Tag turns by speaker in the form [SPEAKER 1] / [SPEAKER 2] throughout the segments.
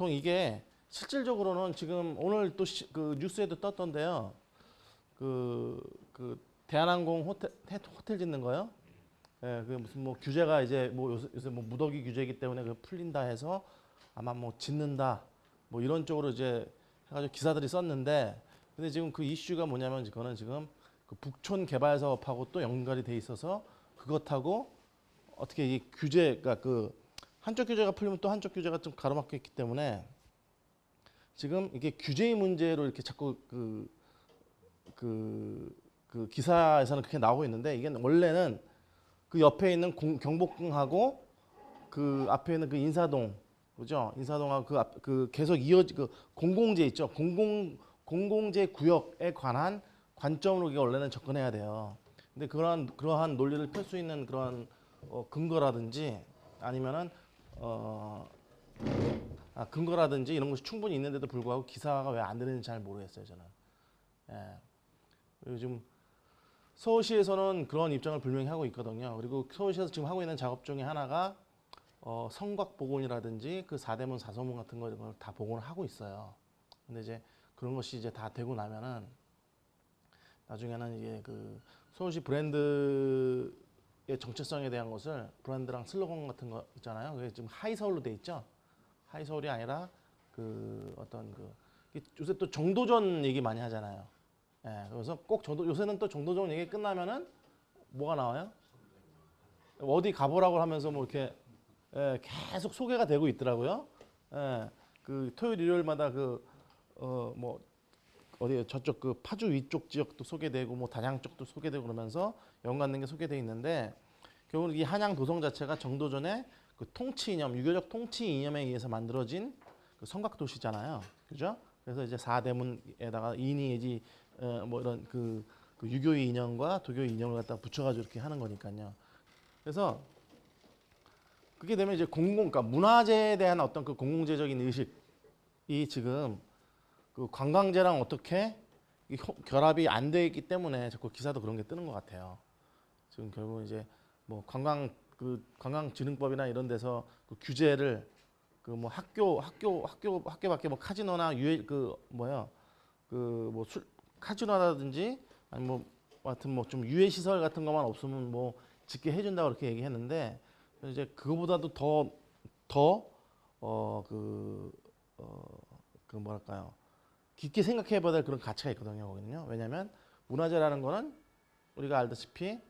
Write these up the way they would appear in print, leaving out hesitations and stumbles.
[SPEAKER 1] 보통 이게 실질적으로는 지금 오늘 또 그 뉴스에도 떴던데요. 그 대한항공 호텔 짓는 거요. 예, 그 무슨 뭐 규제가 이제 뭐 요새 뭐 무더기 규제이기 때문에 그 풀린다 해서 아마 뭐 짓는다 뭐 이런 쪽으로 이제 해가지고 기사들이 썼는데, 근데 지금 그 이슈가 뭐냐면 그거는 지금 그 북촌 개발 사업하고 또 연결이 돼 있어서 그것하고 어떻게 이 규제가 그 한쪽 규제가 풀리면 또 한쪽 규제가 좀 가로막혀 있기 때문에 지금 이게 규제의 문제로 이렇게 자꾸 그 기사에서는 그렇게 나오고 있는데, 이게 원래는 그 옆에 있는 경복궁하고 그 앞에 있는 그 인사동, 그죠? 인사동하고 그 계속 그 공공재 있죠? 공공재 구역에 관한 관점으로 이게 원래는 접근해야 돼요. 근데 그러한 논리를 펼 수 있는 그런 근거라든지 아니면은 근거라든지 이런 것이 충분히 있는데도 불구하고 기사가 왜 안 되는지 잘 모르겠어요, 저는. 예. 요즘 서울시에서는 그런 입장을 분명히 하고 있거든요. 그리고 서울시에서 지금 하고 있는 작업 중에 하나가 성곽 복원이라든지 그 사대문 사서문 같은 걸 다 복원을 하고 있어요. 근데 이제 그런 것이 이제 다 되고 나면은 나중에는 이게 그 서울시 브랜드의 정체성에 대한 것을, 브랜드랑 슬로건 같은 거 있잖아요. 그게 지금 하이서울로 돼 있죠. 하이서울이 아니라 그 어떤 요새 또 정도전 얘기 많이 하잖아요. 예, 그래서 꼭 요새는 또 정도전 얘기 끝나면은 뭐가 나와요? 어디 가보라고 하면서 뭐 이렇게 계속 소개가 되고 있더라고요. 예, 그 토요일 일요일마다 뭐 어디 저쪽 그 파주 위쪽 지역도 소개되고 뭐 단양 쪽도 소개되고 그러면서 연관된 게 소개돼 있는데, 결국은 이 한양 도성 자체가 정도전의 그 통치 이념, 유교적 통치 이념에 의해서 만들어진 그 성곽 도시잖아요. 그죠? 그래서 이제 사대문에다가 인이지 뭐 이런 그 유교의 이념과 도교의 이념을 갖다 붙여가지고 이렇게 하는 거니까요. 그래서 그게 되면 이제 그러니까 문화재에 대한 어떤 그 공공재적인 의식이 지금 그 관광재랑 어떻게 결합이 안 돼 있기 때문에 자꾸 기사도 그런 게 뜨는 것 같아요. 지금 결국 이제 뭐 관광진흥법이나 이런 데서 그 규제를 그 뭐 학교밖에 뭐 카지노나 뭐 카지노라든지 아니 뭐 하여튼 뭐 좀 유해 시설 같은 것만 없으면 뭐 짓게 해준다고 그렇게 얘기했는데, 이제 그거보다도 그 뭐랄까요, 깊게 생각해봐야 될 그런 가치가 있거든요. 거기는요. 왜냐하면 문화재라는 거는 우리가 알다시피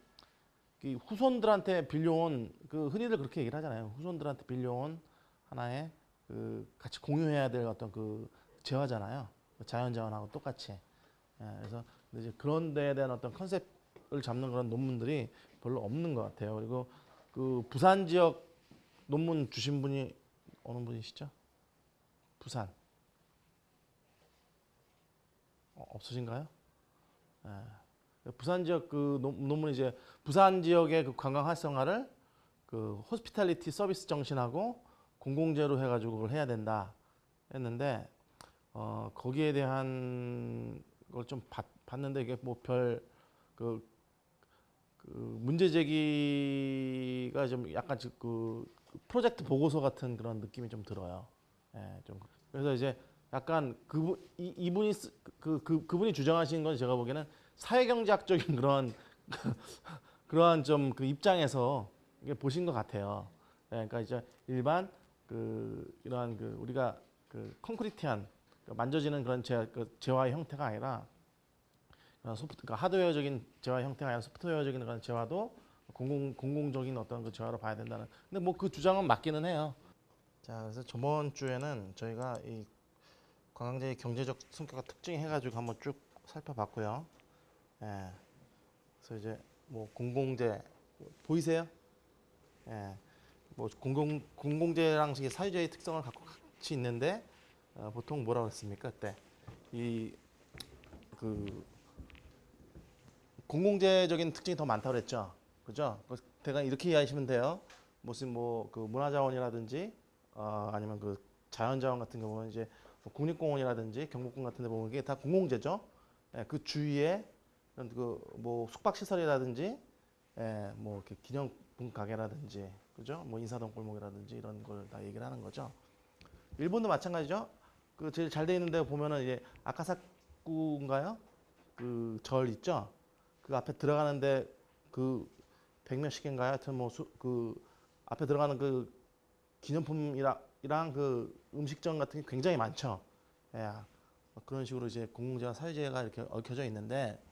[SPEAKER 1] 그 후손들한테 빌려온, 그 흔히들 그렇게 얘기를 하잖아요. 후손들한테 빌려온 하나의 그 같이 공유해야 될 어떤 그 재화잖아요. 자연재화하고 똑같이. 그래서 이제 그런 데에 대한 어떤 컨셉을 잡는 그런 논문들이 별로 없는 것 같아요. 그리고 그 부산 지역 논문 주신 분이 어느 분이시죠? 부산. 없으신가요? 부산 지역 그 논문이 이제 부산 지역의 그 관광 활성화를 그 호스피탈리티 서비스 정신하고 공공재로 해가지고 그걸 해야 된다 했는데, 거기에 대한 걸 좀 봤는데 이게 뭐 그 문제 제기가 좀 약간 그 프로젝트 보고서 같은 그런 느낌이 좀 들어요. 예, 좀 그래서 이제 약간 그분이 주장하시는 건 제가 보기에는 사회경제학적인 그러한 좀 그 입장에서 이게 보신 것 같아요. 예, 그러니까 이제 일반 이러한 우리가 콘크리트한 만져지는 그런 재화의 형태가 아니라 그러니까 하드웨어적인 재화 형태가 아니라 소프트웨어적인 그런 재화도 공공적인 어떤 그 재화로 봐야 된다는. 근데 뭐 그 주장은 맞기는 해요. 자, 그래서 저번 주에는 저희가 이 관광재의 경제적 성격과 특징 해가지고 한번 쭉 살펴봤고요. 예. 그래서 이제 뭐 공공재 보이세요? 예. 뭐 공공재랑 사유재의 특성을 갖고 같이 있는데, 보통 뭐라고 했습니까? 그때 그 공공재적인 특징이 더 많다고 그랬죠. 그죠? 제가 이렇게 이해하시면 돼요. 무슨 뭐 그 문화자원이라든지 아니면 그 자연자원 같은 경우는 이제 뭐 국립공원이라든지 경복궁 같은 데 보면 이게 다 공공재죠. 예, 그 주위에 그 뭐 숙박시설이라든지 뭐 이렇게 기념품 가게라든지, 그죠? 뭐 인사동 골목이라든지 이런 걸 다 얘기를 하는 거죠. 일본도 마찬가지죠. 그 제일 잘 돼 있는 데 보면은 이제 아카사쿠인가요? 그 절 있죠. 그 앞에 들어가는데 그 백몇십 개인가요? 하여튼 뭐 그 앞에 들어가는 그 기념품이랑 그 음식점 같은 게 굉장히 많죠. 예. 그런 식으로 이제 공공재와 사유재가 이렇게 얽혀져 있는데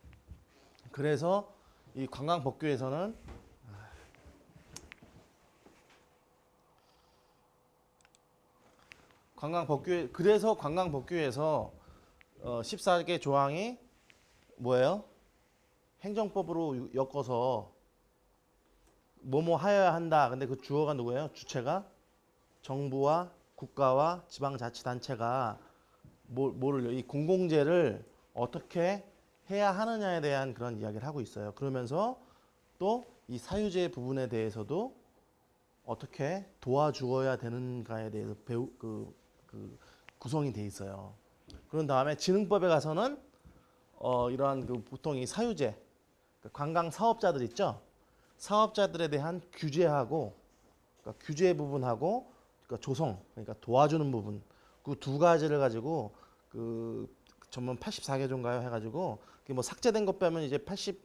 [SPEAKER 1] 그래서 이 관광법규에서는 그래서 관광법규에서 14개 조항이 뭐예요? 행정법으로 엮어서 뭐뭐 하여야 한다. 근데 그 주어가 누구예요? 주체가 정부와 국가와 지방자치단체가 뭐를 이 공공재를 어떻게 해야 하느냐에 대한 그런 이야기를 하고 있어요. 그러면서 또 이 사유재 부분에 대해서도 어떻게 도와주어야 되는가에 대해서 구성이 돼 있어요. 그런 다음에 진흥법에 가서는 이러한 그 보통 이 사유재 관광 사업자들 있죠. 사업자들에 대한 규제하고 그러니까 규제 부분하고 그러니까 조성 그러니까 도와주는 부분 그 두 가지를 가지고 그 전문 84개조인가요 해가지고 뭐 삭제된 것 빼면 이제 80개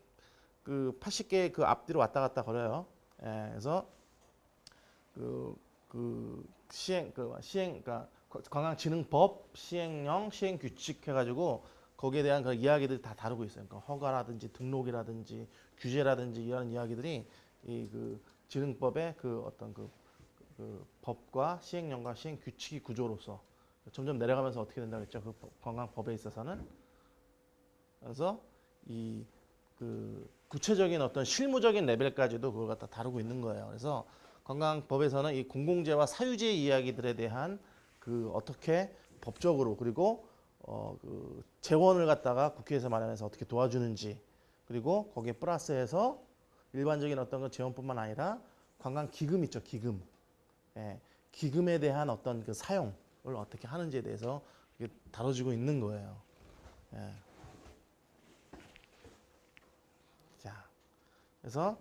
[SPEAKER 1] 그 앞뒤로 왔다 갔다 거려요. 예, 그래서 그러니까 관광진흥법 시행령 시행규칙 해가지고 거기에 대한 그 이야기들이 다 다루고 있어요. 그러니까 허가라든지 등록이라든지 규제라든지 이런 이야기들이 이 그 진흥법의 그 어떤 그 법과 시행령과 시행규칙이 구조로서 점점 내려가면서 어떻게 된다고 했죠? 그 관광법에 있어서는 그래서 이 그 구체적인 어떤 실무적인 레벨까지도 그걸 갖다 다루고 있는 거예요. 그래서 관광법에서는 이 공공재와 사유재 이야기들에 대한 그 어떻게 법적으로 그리고 그 재원을 갖다가 국회에서 마련해서 어떻게 도와주는지 그리고 거기에 플러스해서 일반적인 어떤 그 재원뿐만 아니라 관광 기금 있죠, 기금. 예, 기금에 대한 어떤 그 사용을 어떻게 하는지에 대해서 다뤄지고 있는 거예요. 예. 자, 그래서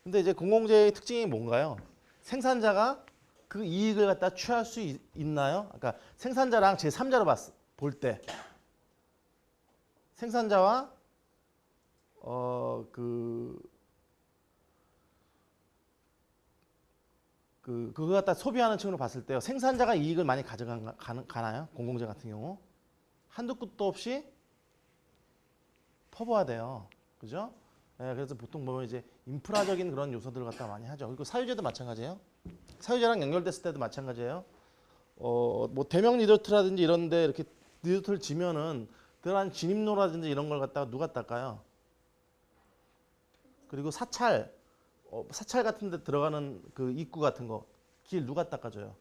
[SPEAKER 1] 근데 이제 공공재의 특징이 뭔가요? 생산자가 그 이익을 갖다 취할 수 있나요? 그러니까 생산자랑 제3자로 볼 때 생산자와 그거 갖다 소비하는 층으로 봤을 때요. 생산자가 이익을 많이 가나요? 공공재 같은 경우 한도 끝도 없이 퍼부어야 그죠? 네, 그래서 보통 보면 이제 인프라적인 그런 요소들을 갖다 많이 하죠. 그리고 사유재도 마찬가지예요. 사유재랑 연결됐을 때도 마찬가지예요. 뭐 대명 리조트라든지 이런데 이렇게 리조트를 지면은 들어간 진입로라든지 이런 걸 갖다가 누가 닦아요? 그리고 사찰 같은 데 들어가는 그 입구 같은 거 길 누가 닦아줘요?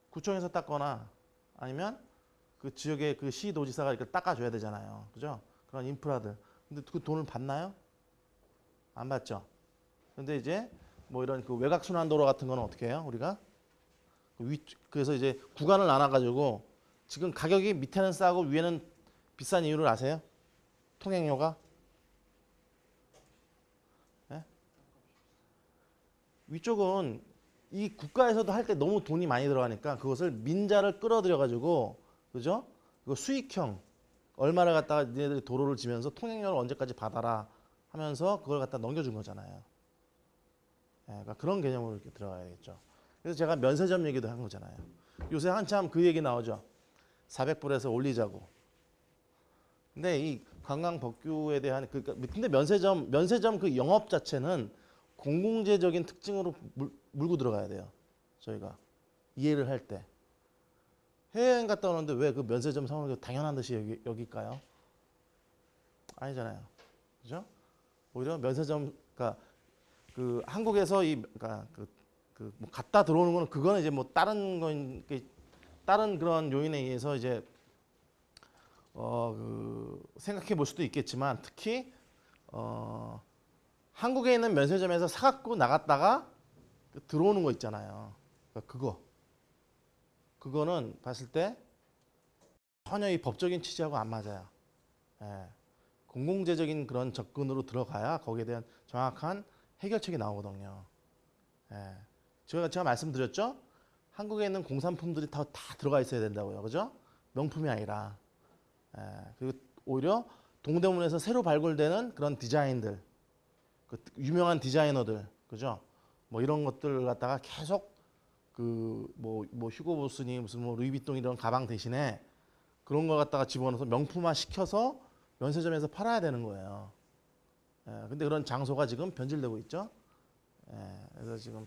[SPEAKER 1] 구청에서 닦거나 아니면 그 지역의 그 시도지사가 이렇게 닦아줘야 되잖아요. 그죠? 그런 인프라들. 근데 그 돈을 받나요? 안 받죠. 근데 이제 뭐 이런 그 외곽순환도로 같은 거는 어떻게 해요? 우리가? 그래서 이제 구간을 나눠가지고 지금 가격이 밑에는 싸고 위에는 비싼 이유를 아세요? 통행료가? 네? 위쪽은 이 국가에서도 할 때 너무 돈이 많이 들어가니까 그것을 민자를 끌어들여가지고 그죠? 그 수익형 얼마를 갖다가 니네들이 도로를 지면서 통행료를 언제까지 받아라 하면서 그걸 갖다 넘겨준 거잖아요. 네, 그러니까 그런 개념으로 이렇게 들어가야겠죠. 그래서 제가 면세점 얘기도 한 거잖아요. 요새 한참 그 얘기 나오죠. 400불에서 올리자고. 근데 이 관광법규에 대한 근데 면세점 그 영업 자체는 공공재적인 특징으로 물고 들어가야 돼요. 저희가 이해를 할 때. 해외여행 갔다 오는데 왜 그 면세점 상황이 당연한 듯이 여길까요? 아니잖아요. 그죠? 오히려 면세점, 그러니까 그 한국에서 그러니까 뭐 갔다 들어오는 거는 그거는 이제 뭐 다른 그런 요인에 의해서 이제 생각해 볼 수도 있겠지만 특히 한국에 있는 면세점에서 사갖고 나갔다가 들어오는 거 있잖아요. 그러니까 그거는 봤을 때 전혀 이 법적인 취지하고 안 맞아요. 예. 공공재적인 그런 접근으로 들어가야 거기에 대한 정확한 해결책이 나오거든요. 예. 제가 말씀드렸죠. 한국에 있는 공산품들이 다 들어가 있어야 된다고요. 그죠? 명품이 아니라. 그리고 오히려 동대문에서 새로 발굴되는 그런 디자인들, 그 유명한 디자이너들, 그죠? 뭐 이런 것들 갖다가 계속 그 뭐 휴고 보스니 무슨 뭐 루이비통 이런 가방 대신에 그런 걸 갖다가 집어넣어서 명품화 시켜서 면세점에서 팔아야 되는 거예요. 근데 그런 장소가 지금 변질되고 있죠. 그래서 지금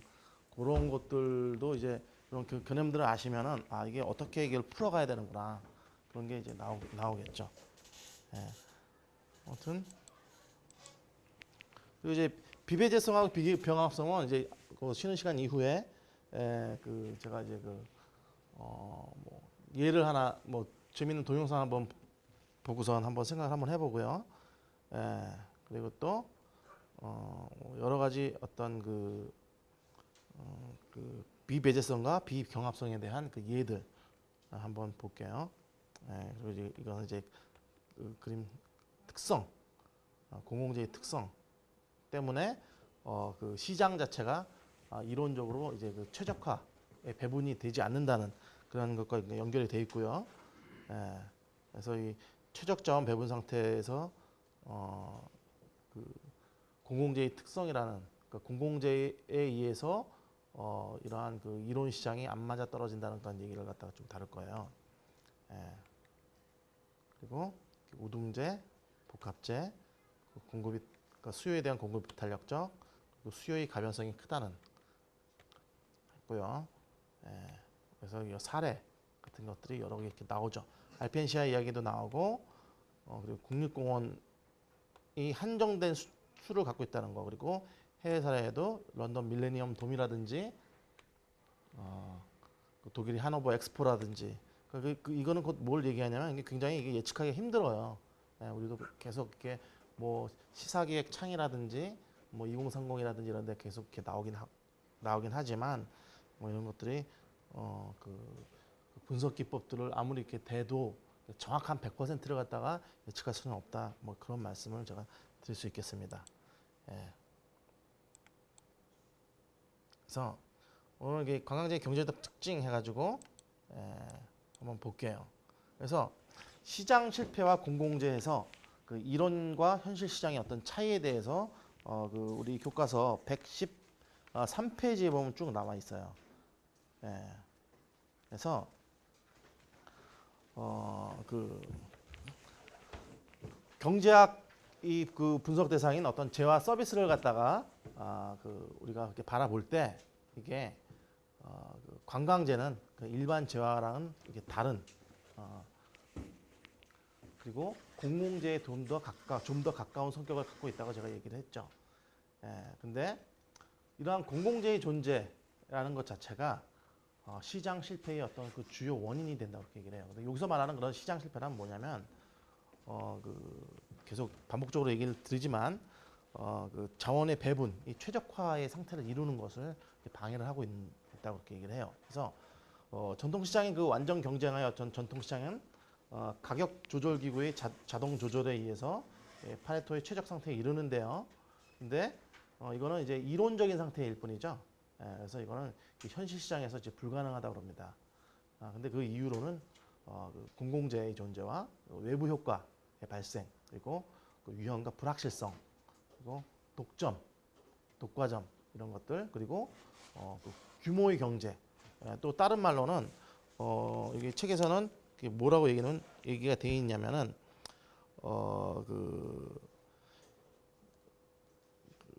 [SPEAKER 1] 그런 것들도 이제 그런 개념들을 아시면은 아 이게 어떻게 이걸 풀어가야 되는구나 그런 게 이제 나오겠죠. 아무튼 그리고 이제 비배제성하고 비경합성은 이제 그 쉬는 시간 이후에 그 제가 이제 뭐 예를 하나 뭐 재밌는 동영상 한번 보고선 한번 생각을 한번 해보고요. 그리고 또 여러 가지 어떤 그 비배제성과 비경합성에 대한 그 예들 한번 볼게요. 그리고 이제 이거는 이제 그 그림 특성, 공공재의 특성 때문에 그 시장 자체가 이론적으로 이제 그 최적화에 배분이 되지 않는다는 그런 것과 연결이 되어 있고요. 그래서 이 최적자원 배분 상태에서 그 공공재의 특성이라는 그러니까 공공재에 의해서 이러한 그 이론 시장이 안 맞아 떨어진다는 그런 얘기를 갖다가 좀 다룰 거예요. 그리고 우등재, 복합재, 공급이 그러니까 수요에 대한 공급 탄력적, 그리고 수요의 가변성이 크다는 했고요. 그래서 이 사례 같은 것들이 여러 개 이렇게 나오죠. 알펜시아 이야기도 나오고, 그리고 국립공원이 한정된 수를 갖고 있다는 거, 그리고 해외 사례에도 런던 밀레니엄 돔이라든지, 독일이 하노버 엑스포라든지, 이거는 곧 뭘 얘기하냐면 이게 굉장히 이게 예측하기 힘들어요. 우리도 계속 이렇게 뭐 시사기획 창이라든지, 뭐 2030이라든지 이런 데 계속 이렇게 나오긴 하지만 뭐 이런 것들이 그 분석 기법들을 아무리 이렇게 대도 정확한 100%를 갖다가 예측할 수는 없다. 뭐 그런 말씀을 제가 드릴 수 있겠습니다. 그래서 오늘 이게 관광지의 경제적 특징 해가지고 한번 볼게요. 그래서 시장 실패와 공공재에서 그 이론과 현실 시장의 어떤 차이에 대해서 그 우리 교과서 113페이지에 보면 쭉 나와 있어요. 그래서 그 경제학 이 그 분석 대상인 어떤 재화 서비스를 갖다가 그 우리가 그렇게 바라볼 때 이게 그 관광재는 그 일반 재화랑은 이게 다른 그리고 공공재에 좀 더 가까운 성격을 갖고 있다고 제가 얘기를 했죠. 근데 이러한 공공재의 존재라는 것 자체가 시장 실패의 어떤 그 주요 원인이 된다고 얘기를 해요. 근데 여기서 말하는 그런 시장 실패란 뭐냐면 그 계속 반복적으로 얘기를 드리지만 그 자원의 배분, 이 최적화의 상태를 이루는 것을 방해를 하고 있다고 그렇게 얘기를 해요. 그래서 전통시장의 그 완전 경쟁하여 전통시장은 가격 조절 기구의 자동 조절에 의해서 파레토의 최적 상태에 이르는데요. 근데 이거는 이제 이론적인 상태일 뿐이죠. 그래서 이거는 현실 시장에서 이제 불가능하다고 합니다. 근데 그 이유로는 그 공공재의 존재와 외부 효과의 발생, 그리고 그 유형과 불확실성, 그리고 독점, 독과점 이런 것들, 그리고 그 규모의 경제. 또 다른 말로는 이게 책에서는 뭐라고 얘기가 되어 있냐면은 그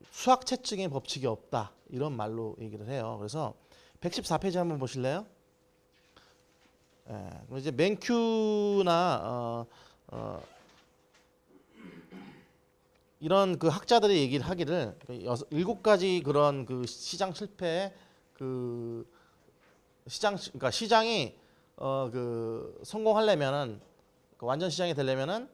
[SPEAKER 1] 수학 채증의 법칙이 없다 이런 말로 얘기를 해요. 그래서 114페이지 한번 보실래요? 이제 맨큐나 이런 그 학자들이 얘기를 하기를 7가지 그런 그 시장 실패의 그 그러니까 시장이 그 성공하려면은 그 완전 시장이 되려면은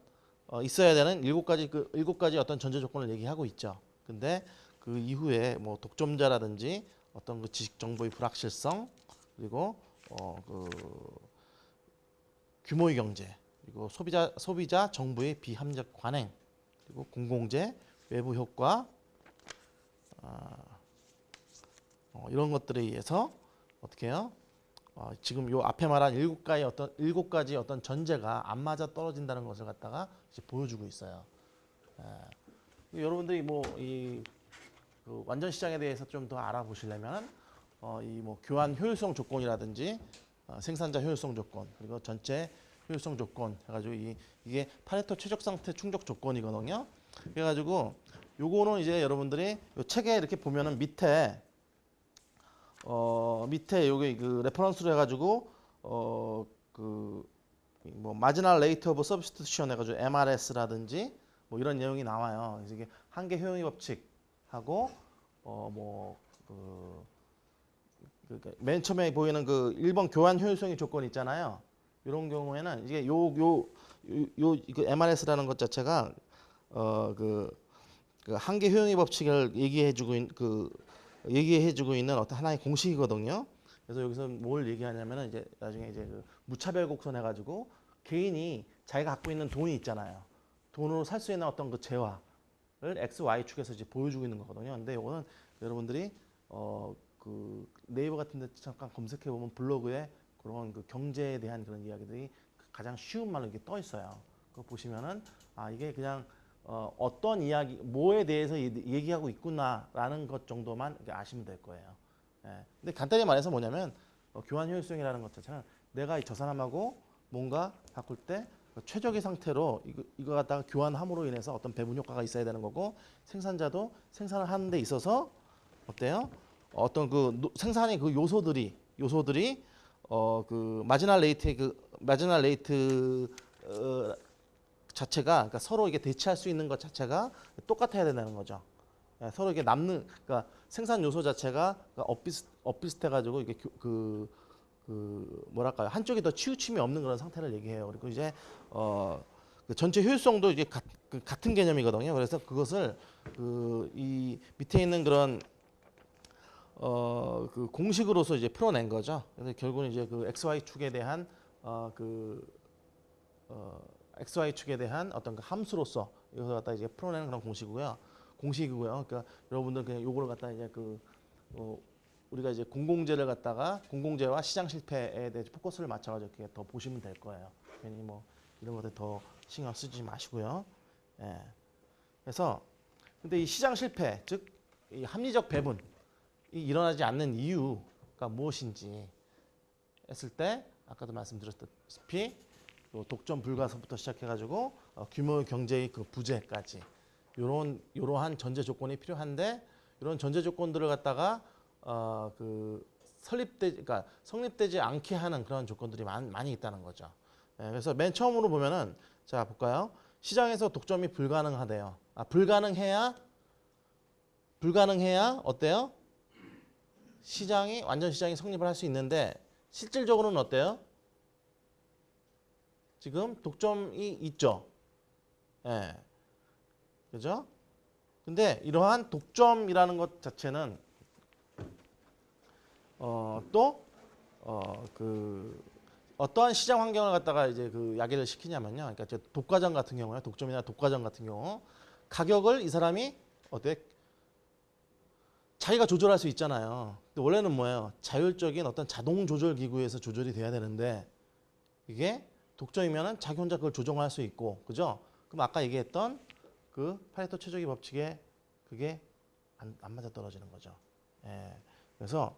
[SPEAKER 1] 있어야 되는 7가지 어떤 전제 조건을 얘기하고 있죠. 근데 그 이후에 뭐 독점자라든지 어떤 그 지식 정보의 불확실성, 그리고 그 규모의 경제, 그리고 소비자 정부의 비합리적 관행, 그리고 공공재, 외부 효과 이런 것들에 의해서 어떻게 해요? 지금 요 앞에 말한 일곱 가지 어떤 전제가 안 맞아 떨어진다는 것을 갖다가 이제 보여주고 있어요. 여러분들이 그 완전 시장에 대해서 좀 더 알아보시려면 이 뭐 교환 효율성 조건이라든지 생산자 효율성 조건 그리고 전체 효율성 조건 해가지고 이게 파레토 최적 상태 충족 조건이거든요. 그래가지고 요거는 이제 여러분들이 요 책에 이렇게 보면은 밑에 요게 그 레퍼런스로 해가지고 그 뭐 마지널 레이트 오브 서브스티튜션 해가지고 MRS라든지 뭐 이런 내용이 나와요. 그래서 이게 한계 효용의 법칙하고 맨 처음에 보이는 그 1번 교환 효율성의 조건 있잖아요. 이런 경우에는 이게 그 MRS라는 것 자체가 그 한계 효용의 법칙을 얘기해주고 있는 어떤 하나의 공식이거든요. 그래서 여기서 뭘 얘기하냐면은 이제 나중에 이제 그 무차별 곡선 해가지고 개인이 자기가 갖고 있는 돈이 있잖아요. 돈으로 살 수 있는 어떤 그 재화를 X, Y 축에서 이제 보여주고 있는 거거든요. 근데 이거는 여러분들이 그 네이버 같은 데 잠깐 검색해 보면 블로그에 그런 그 경제에 대한 그런 이야기들이 가장 쉬운 말로 이렇게 떠 있어요. 그거 보시면은 이게 그냥 어떤 이야기, 뭐에 대해서 얘기하고 있구나라는 것 정도만 아시면 될 거예요. 근데 간단히 말해서 뭐냐면 교환 효율성이라는 것 자체는 내가 저 사람하고 뭔가 바꿀 때 최적의 상태로 이거 갖다가 교환함으로 인해서 어떤 배분 효과가 있어야 되는 거고 생산자도 생산을 하는 데 있어서 어때요? 어떤 그 생산의 그 요소들이 그 마지널 레이트 자체가 그러니까 서로 이게 대치할 수 있는 것 자체가 똑같아야 된다는 거죠. 서로 이게 그러니까 생산 요소 자체가 엇비슷해가지고 이게 뭐랄까요, 한쪽이 더 치우침이 없는 그런 상태를 얘기해요. 그리고 이제 그 전체 효율성도 이게 같은 개념이거든요. 그래서 그것을 이 밑에 있는 그런 그 공식으로서 이제 풀어낸 거죠. 그래서 결국은 이제 그 XY 축에 대한 XY 축에 대한 어떤 그 함수로서 이것을 갖다 이제 풀어내는 그런 공식이고요. 그러니까 여러분들 그냥 요거를 갖다 이제 우리가 이제 공공재와 시장 실패에 대해 포커스를 맞춰가지고 이렇게 더 보시면 될 거예요. 괜히 뭐 이런 것들 더 신경 쓰지 마시고요. 그래서 근데 이 시장 실패, 즉 이 합리적 배분이 일어나지 않는 이유가 무엇인지 했을 때 아까도 말씀드렸다시피 독점 불가서부터 시작해가지고 규모 경제의 그 부재까지 이러한 전제 조건이 필요한데 이런 전제 조건들을 갖다가 그러니까 성립되지 않게 하는 그런 조건들이 많이 있다는 거죠. 그래서 맨 처음으로 보면은 자 볼까요? 시장에서 독점이 불가능하대요. 불가능해야 어때요? 완전 시장이 성립을 할 수 있는데 실질적으로는 어때요? 지금 독점이 있죠. 그죠? 근데 이러한 독점이라는 것 자체는 어떠한 시장 환경을 갖다가 이제 야기를 시키냐면요. 그러니까 독과점 같은 경우요. 독점이나 독과점 같은 경우 가격을 이 사람이 자기가 조절할 수 있잖아요. 근데 원래는 뭐예요? 자율적인 어떤 자동 조절 기구에서 조절이 돼야 되는데 이게 독점이면은 자기 혼자 그걸 조정할 수 있고, 그죠? 그럼 아까 얘기했던 그 파레토 최적의 법칙에 그게 안 맞아 떨어지는 거죠. 그래서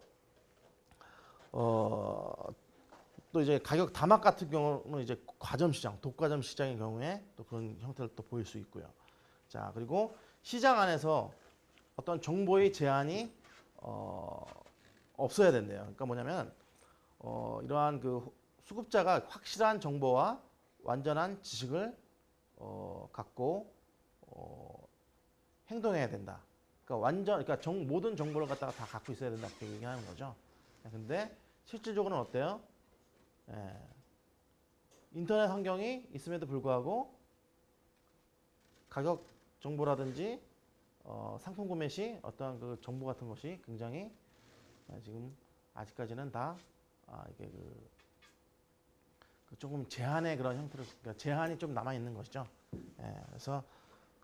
[SPEAKER 1] 또 이제 가격 담합 같은 경우는 이제 과점 시장, 독과점 시장의 경우에 또 그런 형태를 또 보일 수 있고요. 자, 그리고 시장 안에서 어떤 정보의 제한이 없어야 된대요. 그러니까 뭐냐면 이러한 그 수급자가 확실한 정보와 완전한 지식을 갖고 행동해야 된다. 그러니까 모든 정보를 갖다가 다 갖고 있어야 된다. 이렇게 얘기하는 거죠. 근데 실질적으로는 어때요? 인터넷 환경이 있음에도 불구하고 가격 정보라든지 상품 구매 시 어떠한 그 정보 같은 것이 굉장히 지금 아직까지는 다 이게 조금 제한의 그런 형태로 그러니까 제한이 좀 남아 있는 것이죠. 그래서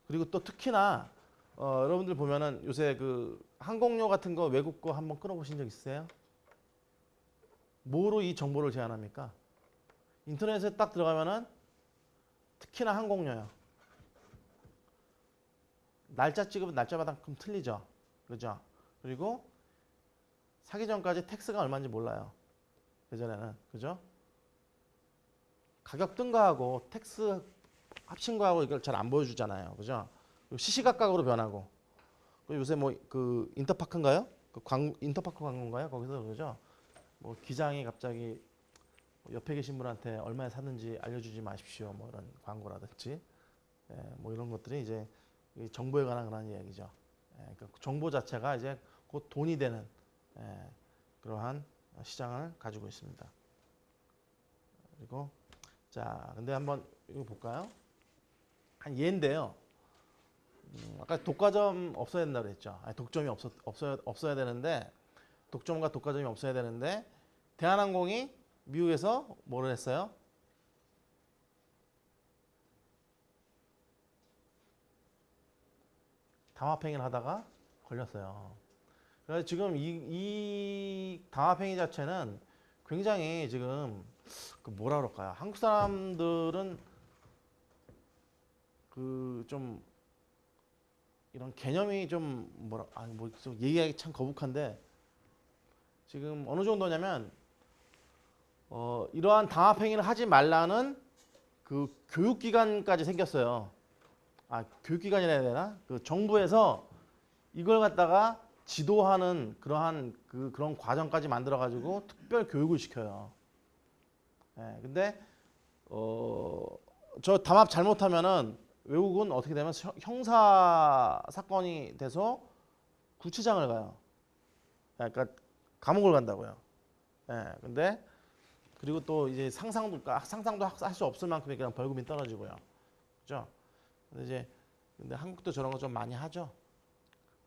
[SPEAKER 1] 그리고 또 특히나 여러분들 보면은 요새 그 항공료 같은 거 외국 거 한번 끊어보신 적 있으세요? 뭐로 이 정보를 제한합니까? 인터넷에 딱 들어가면은 특히나 항공료요. 날짜 찍으면 날짜마다 좀 틀리죠. 그죠? 그리고 사기 전까지 텍스가 얼마인지 몰라요. 예전에는. 그죠? 가격 뜬 거하고 텍스 합친 거하고 이걸 잘 안 보여주잖아요. 그죠? 시시각각으로 변하고. 요새 뭐 그 인터파크인가요? 인터파크 광고인가요? 거기서 그러죠. 뭐 기장이 갑자기 옆에 계신 분한테 얼마에 샀는지 알려주지 마십시오. 뭐 이런 광고라든지, 뭐 이런 것들이 이제 정보에 관한 그런 이야기죠. 그러니까 정보 자체가 이제 곧 돈이 되는 그러한 시장을 가지고 있습니다. 그리고 자, 근데 한번 이거 볼까요? 한 예인데요. 아까 독과점 없어야 된다고 그랬죠. 아니, 독점이 없어야 되는데, 독점과 독과점이 없어야 되는데, 대한항공이 미국에서 뭐를 했어요? 담합행위를 하다가 걸렸어요. 그래서 지금 이 담합행위 자체는 굉장히 지금 그 뭐라 그럴까요? 한국 사람들은 그 좀 이런 개념이 좀 뭐라 아니 뭐 좀 얘기하기 참 거북한데 지금 어느 정도냐면 이러한 담합행위를 하지 말라는 그 교육기관까지 생겼어요. 아, 교육기관이라 해야 되나? 그 정부에서 이걸 갖다가 지도하는 그러한 그런 과정까지 만들어 가지고 특별 교육을 시켜요. 근데 저 담합 잘못하면은 외국은 어떻게 되면 형사 사건이 돼서 구치장을 가요. 그러니까 감옥을 간다고요. 근데 그리고 또 이제 상상도 할 수 없을 만큼의 그냥 벌금이 떨어지고요. 그죠? 근데 한국도 저런 거 좀 많이 하죠.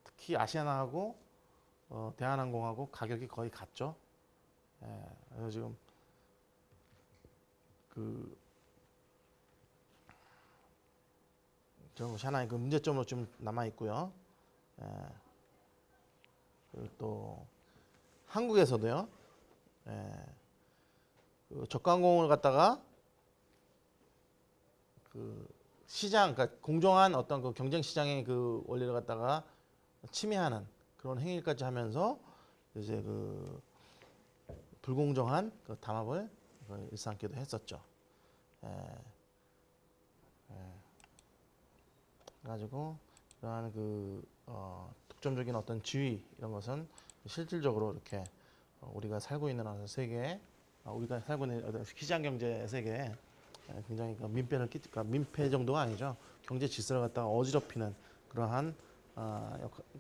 [SPEAKER 1] 특히 아시아나하고 대한항공하고 가격이 거의 같죠. 그래서 지금 저런 것이 하나의 그 문제점으로 좀 남아 있고요. 그리고 또 한국에서도요. 그 저가항공을 갖다가 그 시장, 그러니까 공정한 어떤 그 경쟁 시장의 그 원리를 갖다가 침해하는 그런 행위까지 하면서 이제 그 불공정한 그 담합을 일삼기도 했었죠. 그래가지고 이러한 그 독점적인 어떤 지위 이런 것은 실질적으로 이렇게 우리가 살고 있는 어떤 세계에 우리가 살고 있는 어떤 시장 경제 세계에 굉장히 그 민폐를 그러니까 민폐 정도가 아니죠. 경제 질서를 갖다가 어지럽히는 그러한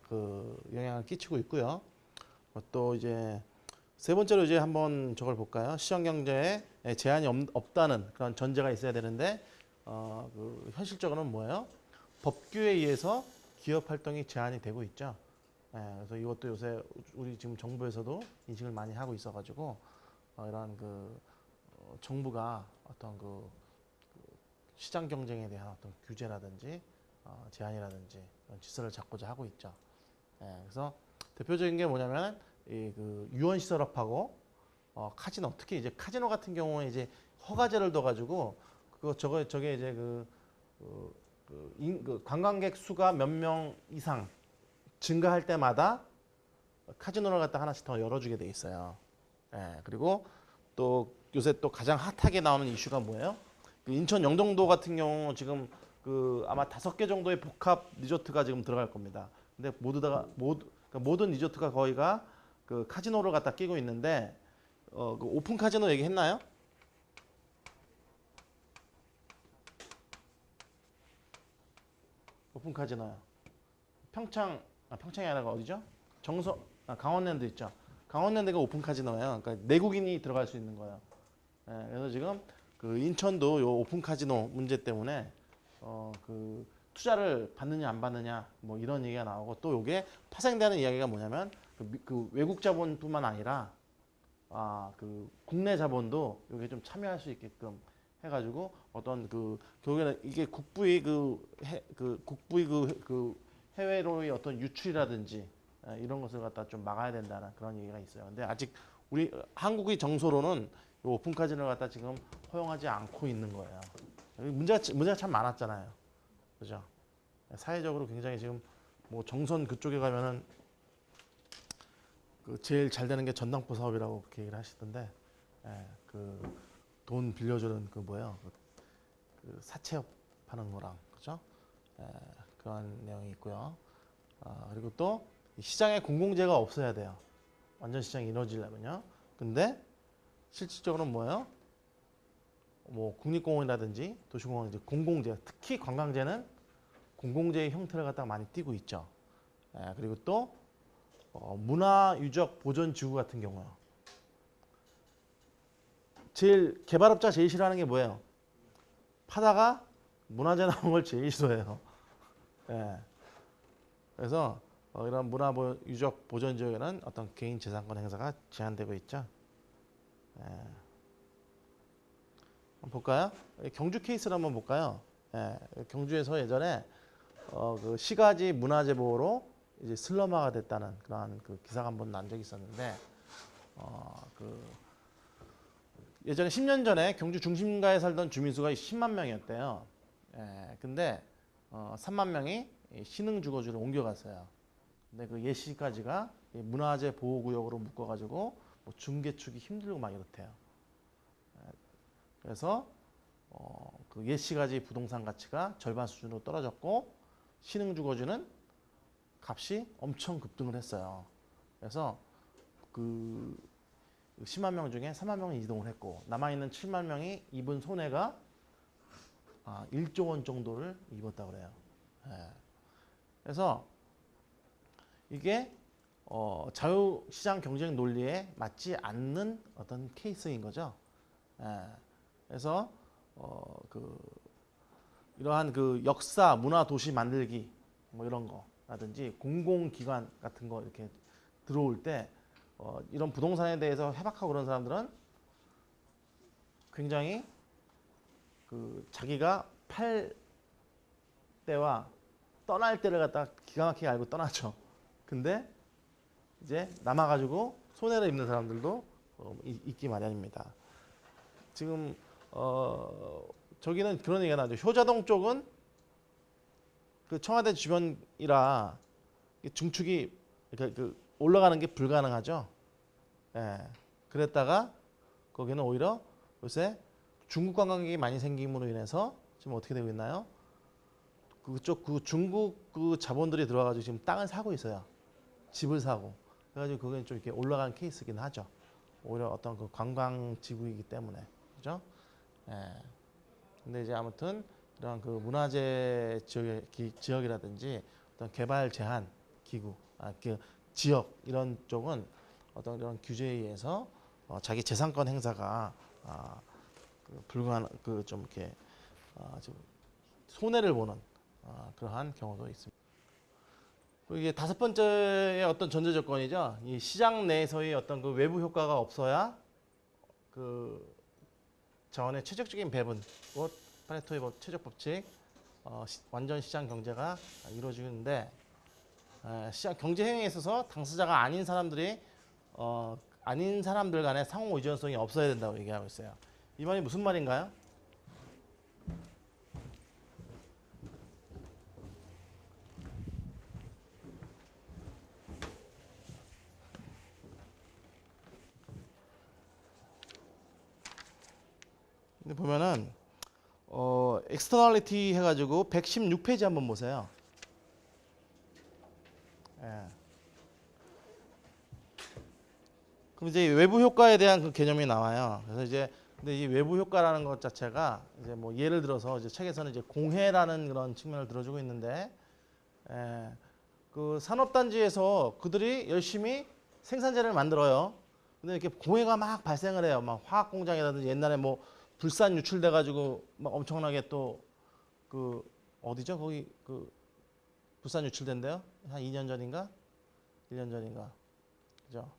[SPEAKER 1] 그 영향을 끼치고 있고요. 또 이제 세 번째로 이제 한번 저걸 볼까요? 시장 경제에 제한이 없다는 그런 전제가 있어야 되는데 그 현실적으로는 뭐예요? 법규에 의해서 기업 활동이 제한이 되고 있죠. 그래서 이것도 요새 우리 지금 정부에서도 인식을 많이 하고 있어가지고 이러한 그 정부가 어떤 그 시장 경쟁에 대한 어떤 규제라든지 제한이라든지 그런 질서를 잡고자 하고 있죠. 그래서 대표적인 게 뭐냐면 이 그 유언시설업하고 카지노, 특히 이제 카지노 같은 경우에 이제 허가제를 둬가지고 저게 이제 그 관광객 수가 몇 명 이상 증가할 때마다 카지노를 갖다 하나씩 더 열어주게 돼 있어요. 그리고 또 요새 또 가장 핫하게 나오는 이슈가 뭐예요? 그 인천 영종도 같은 경우 지금 그 아마 5개 정도의 복합 리조트가 지금 들어갈 겁니다. 근데 그러니까 모든 리조트가 거의가 그 카지노를 갖다 끼고 있는데 그 오픈 카지노 얘기했나요? 오픈 카지노요. 평창이 아니라 어디죠? 강원랜드 있죠. 강원랜드가 오픈 카지노예요. 그러니까 내국인이 들어갈 수 있는 거예요. 그래서 지금 그 인천도 요 오픈 카지노 문제 때문에 그 투자를 받느냐 안 받느냐 뭐 이런 얘기가 나오고 또 요게 파생되는 이야기가 뭐냐면 그 외국 자본뿐만 아니라 그 국내 자본도 여기에 좀 참여할 수 있게끔 해가지고 어떤 그 결국에는 이게 국부의 그 해외로의 어떤 유출이라든지 이런 것을 갖다 좀 막아야 된다는 그런 얘기가 있어요. 근데 아직 우리 한국의 정서로는 이 오픈 카지노를 갖다 지금 허용하지 않고 있는 거예요. 문제가 참 많았잖아요. 그죠? 사회적으로 굉장히 지금 뭐 정선 그쪽에 가면은 그 제일 잘 되는 게 전당포 사업이라고 그렇게 얘기를 하시던데, 예, 그 돈 빌려주는 그 뭐예요? 그 사채업 하는 거랑, 그죠? 예, 그런 내용이 있고요. 그리고 또 시장에 공공재가 없어야 돼요. 완전 시장이 이루어지려면요. 근데 실질적으로는 뭐예요? 뭐 국립공원이라든지 도시공원 이제 공공재, 특히 관광재는 공공재의 형태를 갖다가 많이 띠고 있죠. 예, 그리고 또 문화유적 보존지구 같은 경우요. 개발업자 제일 싫어하는 게 뭐예요? 파다가 문화재 나온 걸 제일 싫어해요. 예. 그래서 이런 문화유적 보존지역에는 어떤 개인 재산권 행사가 제한되고 있죠. 예. 한번 볼까요? 경주 케이스를 한번 볼까요? 예. 경주에서 예전에 그 시가지 문화재 보호로 이제 슬럼화가 됐다는 그런 그 기사가 한번 난 적이 있었는데, 예전에 10년 전에 경주 중심가에 살던 주민 수가 10만 명이었대요. 예, 근데 3만 명이 신흥주거지로 옮겨갔어요. 근데 그 예시까지가 문화재 보호구역으로 묶어가지고 뭐 중개축이 힘들고 막 이렇대요. 예, 그래서 그 예시가지 부동산 가치가 절반 수준으로 떨어졌고 신흥주거지는 값이 엄청 급등을 했어요. 그래서 그 10만 명 중에 3만 명이 이동을 했고 남아있는 7만 명이 입은 손해가 1조 원 정도를 입었다고 그래요. 예. 그래서 이게 자유시장 경쟁 논리에 맞지 않는 어떤 케이스인 거죠. 예. 그래서 이러한 그 역사, 문화 도시 만들기 뭐 이런 거라든지 공공기관 같은 거 이렇게 들어올 때 이런 부동산에 대해서 해박하고 그런 사람들은 굉장히 그 자기가 팔 때와 떠날 때를 갖다 기가 막히게 알고 떠나죠. 근데 이제 남아가지고 손해를 입는 사람들도 있기 마련입니다. 지금 저기는 그런 얘기가 나죠. 효자동 쪽은 그 청와대 주변이라 중축이 그 올라가는 게 불가능하죠. 예. 그랬다가 거기는 오히려 요새 중국 관광객이 많이 생김으로 인해서 지금 어떻게 되고 있나요? 그쪽 그 중국 그 자본들이 들어와가지고 지금 땅을 사고 있어요. 집을 사고. 그래가지고 그게 좀 이렇게 올라가는 케이스긴 하죠. 오히려 어떤 그 관광 지구이기 때문에, 그죠? 예. 근데 이제 아무튼 이런 그 문화재 지역이라든지 어떤 개발 제한 기구, 그 지역 이런 쪽은 어떤 이런 규제에 의해서 자기 재산권 행사가 불가한 그 좀 이렇게 좀 손해를 보는 그러한 경우도 있습니다. 그리고 이게 다섯 번째의 어떤 전제 조건이죠. 이 시장 내에서의 어떤 그 외부 효과가 없어야 그 자원의 최적적인 배분, 곧 파레토의 최적 법칙, 완전 시장 경제가 이루어지는데. 시장 경제 행위에 있어서 당사자가 아닌 사람들 간의 상호 의존성이 없어야 된다고 얘기하고 있어요. 이 말이 무슨 말인가요? 근데 보면은 엑스터널리티 해가지고 116페이지 한번 보세요. 예. 그럼 이제 외부 효과에 대한 그 개념이 나와요. 그래서 이제 근데 이 외부 효과라는 것 자체가 이제 뭐 예를 들어서 이제 책에서는 이제 공해라는 그런 측면을 들어주고 있는데, 그 산업단지에서 그들이 열심히 생산재를 만들어요. 근데 이렇게 공해가 막 발생을 해요. 막 화학 공장이라든지 옛날에 뭐 불산 유출돼 가지고 막 엄청나게 또 그 어디죠? 거기 그 불산 유출된대요. 한 2년 전인가? 1년 전인가? 그죠?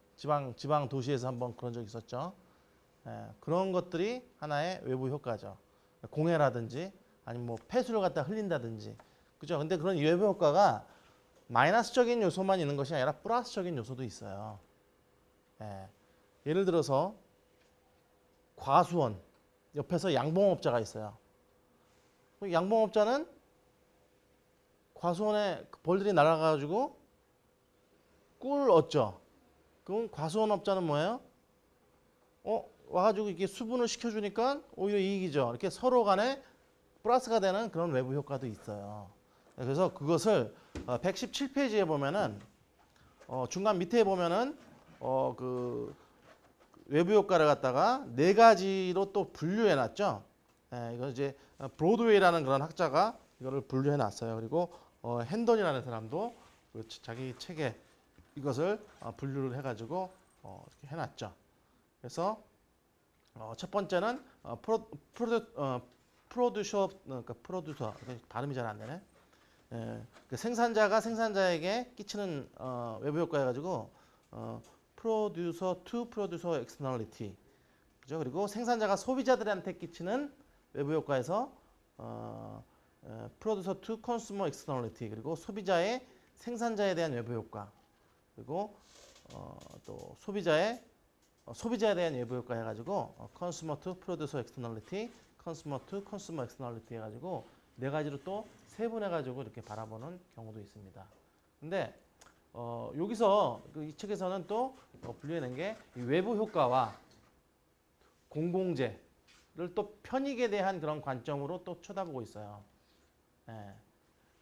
[SPEAKER 1] 지방 도시에서 한번 그런 적 있었죠. 그런 것들이 하나의 외부 효과죠. 공해라든지 아니면 뭐 폐수를 갖다 흘린다든지. 그죠? 근데 그런 외부 효과가 마이너스적인 요소만 있는 것이 아니라 플러스적인 요소도 있어요. 예를 들어서 과수원 옆에서 양봉업자가 있어요. 양봉업자는 과수원에 벌들이 날아가가지고 꿀 얻죠. 그럼 과수원업자는 뭐예요? 와가지고 이렇게 수분을 시켜주니까 오히려 이익이죠. 이렇게 서로 간에 플러스가 되는 그런 외부 효과도 있어요. 그래서 그것을 117페이지에 보면은 중간 밑에 보면은 그 외부 효과를 갖다가 네 가지로 또 분류해 놨죠. 이거 이제 브로드웨이라는 그런 학자가 이거를 분류해 놨어요. 그리고 핸던이라는 사람도 그 자기 책에 이것을 분류를 해가지고 이렇게 해놨죠. 그래서 첫 번째는 프로듀서, 그러니까 프로듀서 발음이 잘 안 되네. 그 생산자가 생산자에게 끼치는 외부 효과 해가지고 프로듀서 투 프로듀서 엑스터널리티, 그죠? 그리고 생산자가 소비자들한테 끼치는 외부 효과에서 프로듀서 투 컨슈머 엑스터널리티, 그리고 소비자의 생산자에 대한 외부 효과, 그리고 또 소비자에 대한 외부 효과 해가지고 컨슈머 투 프로듀서 엑스터널리티, 컨슈머 투 컨슈머 엑스터널리티 해가지고 네 가지로 또 세분해가지고 이렇게 바라보는 경우도 있습니다. 근데 여기서 이 책에서는 또 분류해낸 게 외부 효과와 공공재를 또 편익에 대한 그런 관점으로 또 쳐다보고 있어요.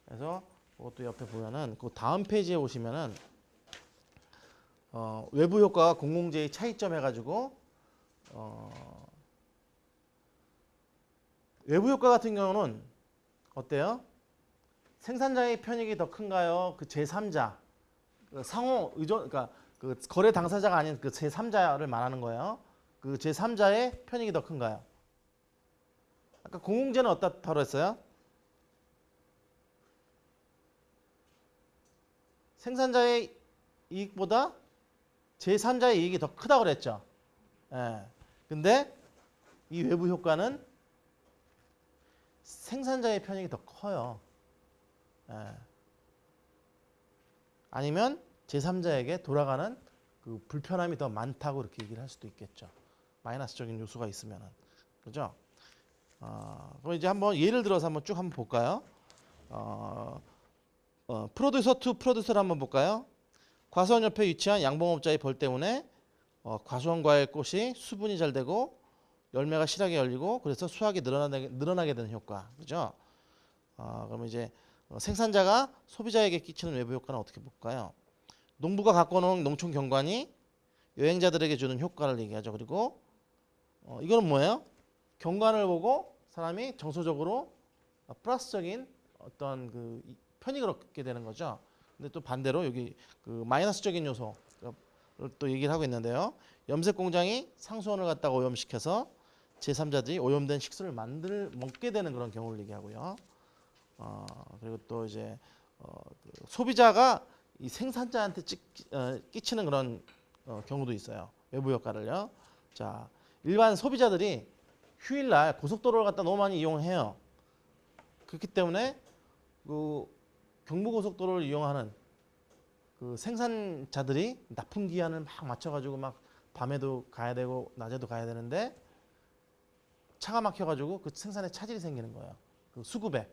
[SPEAKER 1] 그래서 그것도 옆에 보면은 그 다음 페이지에 오시면은 외부 효과와 공공재의 차이점 해가지고 외부 효과 같은 경우는 어때요? 생산자의 편익이 더 큰가요? 그 제3자, 그 상호 의존, 그러니까 그 거래 당사자가 아닌 그 제3자를 말하는 거예요. 그 제3자의 편익이 더 큰가요? 아까 공공재는 어떻다고 했어요? 생산자의 이익보다 제3자의 이익이 더 크다고 그랬죠. 근데 이 외부 효과는 생산자의 편익이 더 커요. 아니면 제3자에게 돌아가는 그 불편함이 더 많다고 이렇게 얘기를 할 수도 있겠죠. 마이너스적인 요소가 있으면은. 그죠? 그럼 이제 한번 예를 들어서 한번 쭉 한번 볼까요? 프로듀서 투 프로듀서를 한번 볼까요? 과수원 옆에 위치한 양봉업자의 벌 때문에 과수원 과일 꽃이 수분이 잘 되고 열매가 실하게 열리고 그래서 수확이 늘어나게 되는 효과. 그죠? 그러면 이제 생산자가 소비자에게 끼치는 외부 효과는 어떻게 볼까요? 농부가 갖고 오는 농촌 경관이 여행자들에게 주는 효과를 얘기하죠. 그리고 이거는 뭐예요? 경관을 보고 사람이 정서적으로 플러스적인 어떤 그 편익을 얻게 되는 거죠. 근데 또 반대로 여기 그 마이너스적인 요소를 또 얘기를 하고 있는데요. 염색 공장이 상수원을 갖다가 오염시켜서 제3자들이 오염된 식수를 먹게 되는 그런 경우를 얘기하고요. 그리고 또 이제 그 소비자가 이 생산자한테 끼치는 그런 경우도 있어요. 외부 효과를요. 자, 일반 소비자들이 휴일날 고속도로를 갖다 너무 많이 이용해요. 그렇기 때문에 그 경부고속도로를 이용하는 그 생산자들이 납품 기한을 막 맞춰가지고 막 밤에도 가야 되고 낮에도 가야 되는데 차가 막혀가지고 그 생산에 차질이 생기는 거예요. 그 수급에.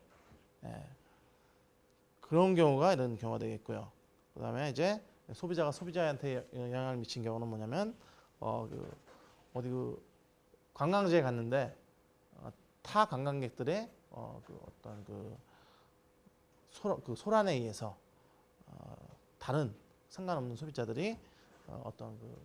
[SPEAKER 1] 그런 경우가 이런 경우가 되겠고요. 그 다음에 이제 소비자가 소비자한테 영향을 미친 경우는 뭐냐면 어디 그 관광지에 갔는데 타 관광객들의 그 어떤 그 소란에 의해서 다른 상관없는 소비자들이 어떤 그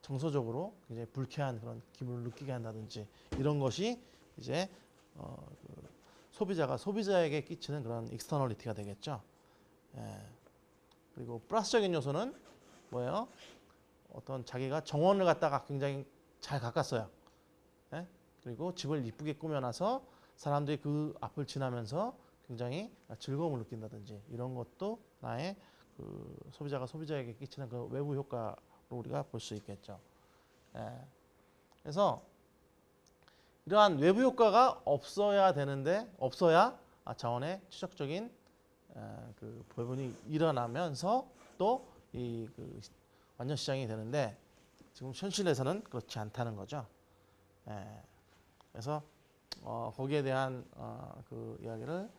[SPEAKER 1] 정서적으로 굉장히 불쾌한 그런 기분을 느끼게 한다든지 이런 것이 이제 그 소비자가 소비자에게 끼치는 그런 익스터널리티가 되겠죠. 그리고 플러스적인 요소는 뭐예요? 어떤 자기가 정원을 갖다가 굉장히 잘 가꿨어요. 그리고 집을 이쁘게 꾸며놔서 사람들이 그 앞을 지나면서 굉장히 즐거움을 느낀다든지 이런 것도 나의 그 소비자가 소비자에게 끼치는 그 외부 효과로 우리가 볼 수 있겠죠. 그래서 이러한 외부 효과가 없어야 되는데 없어야 자원의 추적적인 그 부분이 일어나면서 또 이 그 완전 시장이 되는데 지금 현실에서는 그렇지 않다는 거죠. 예. 그래서 거기에 대한 그 이야기를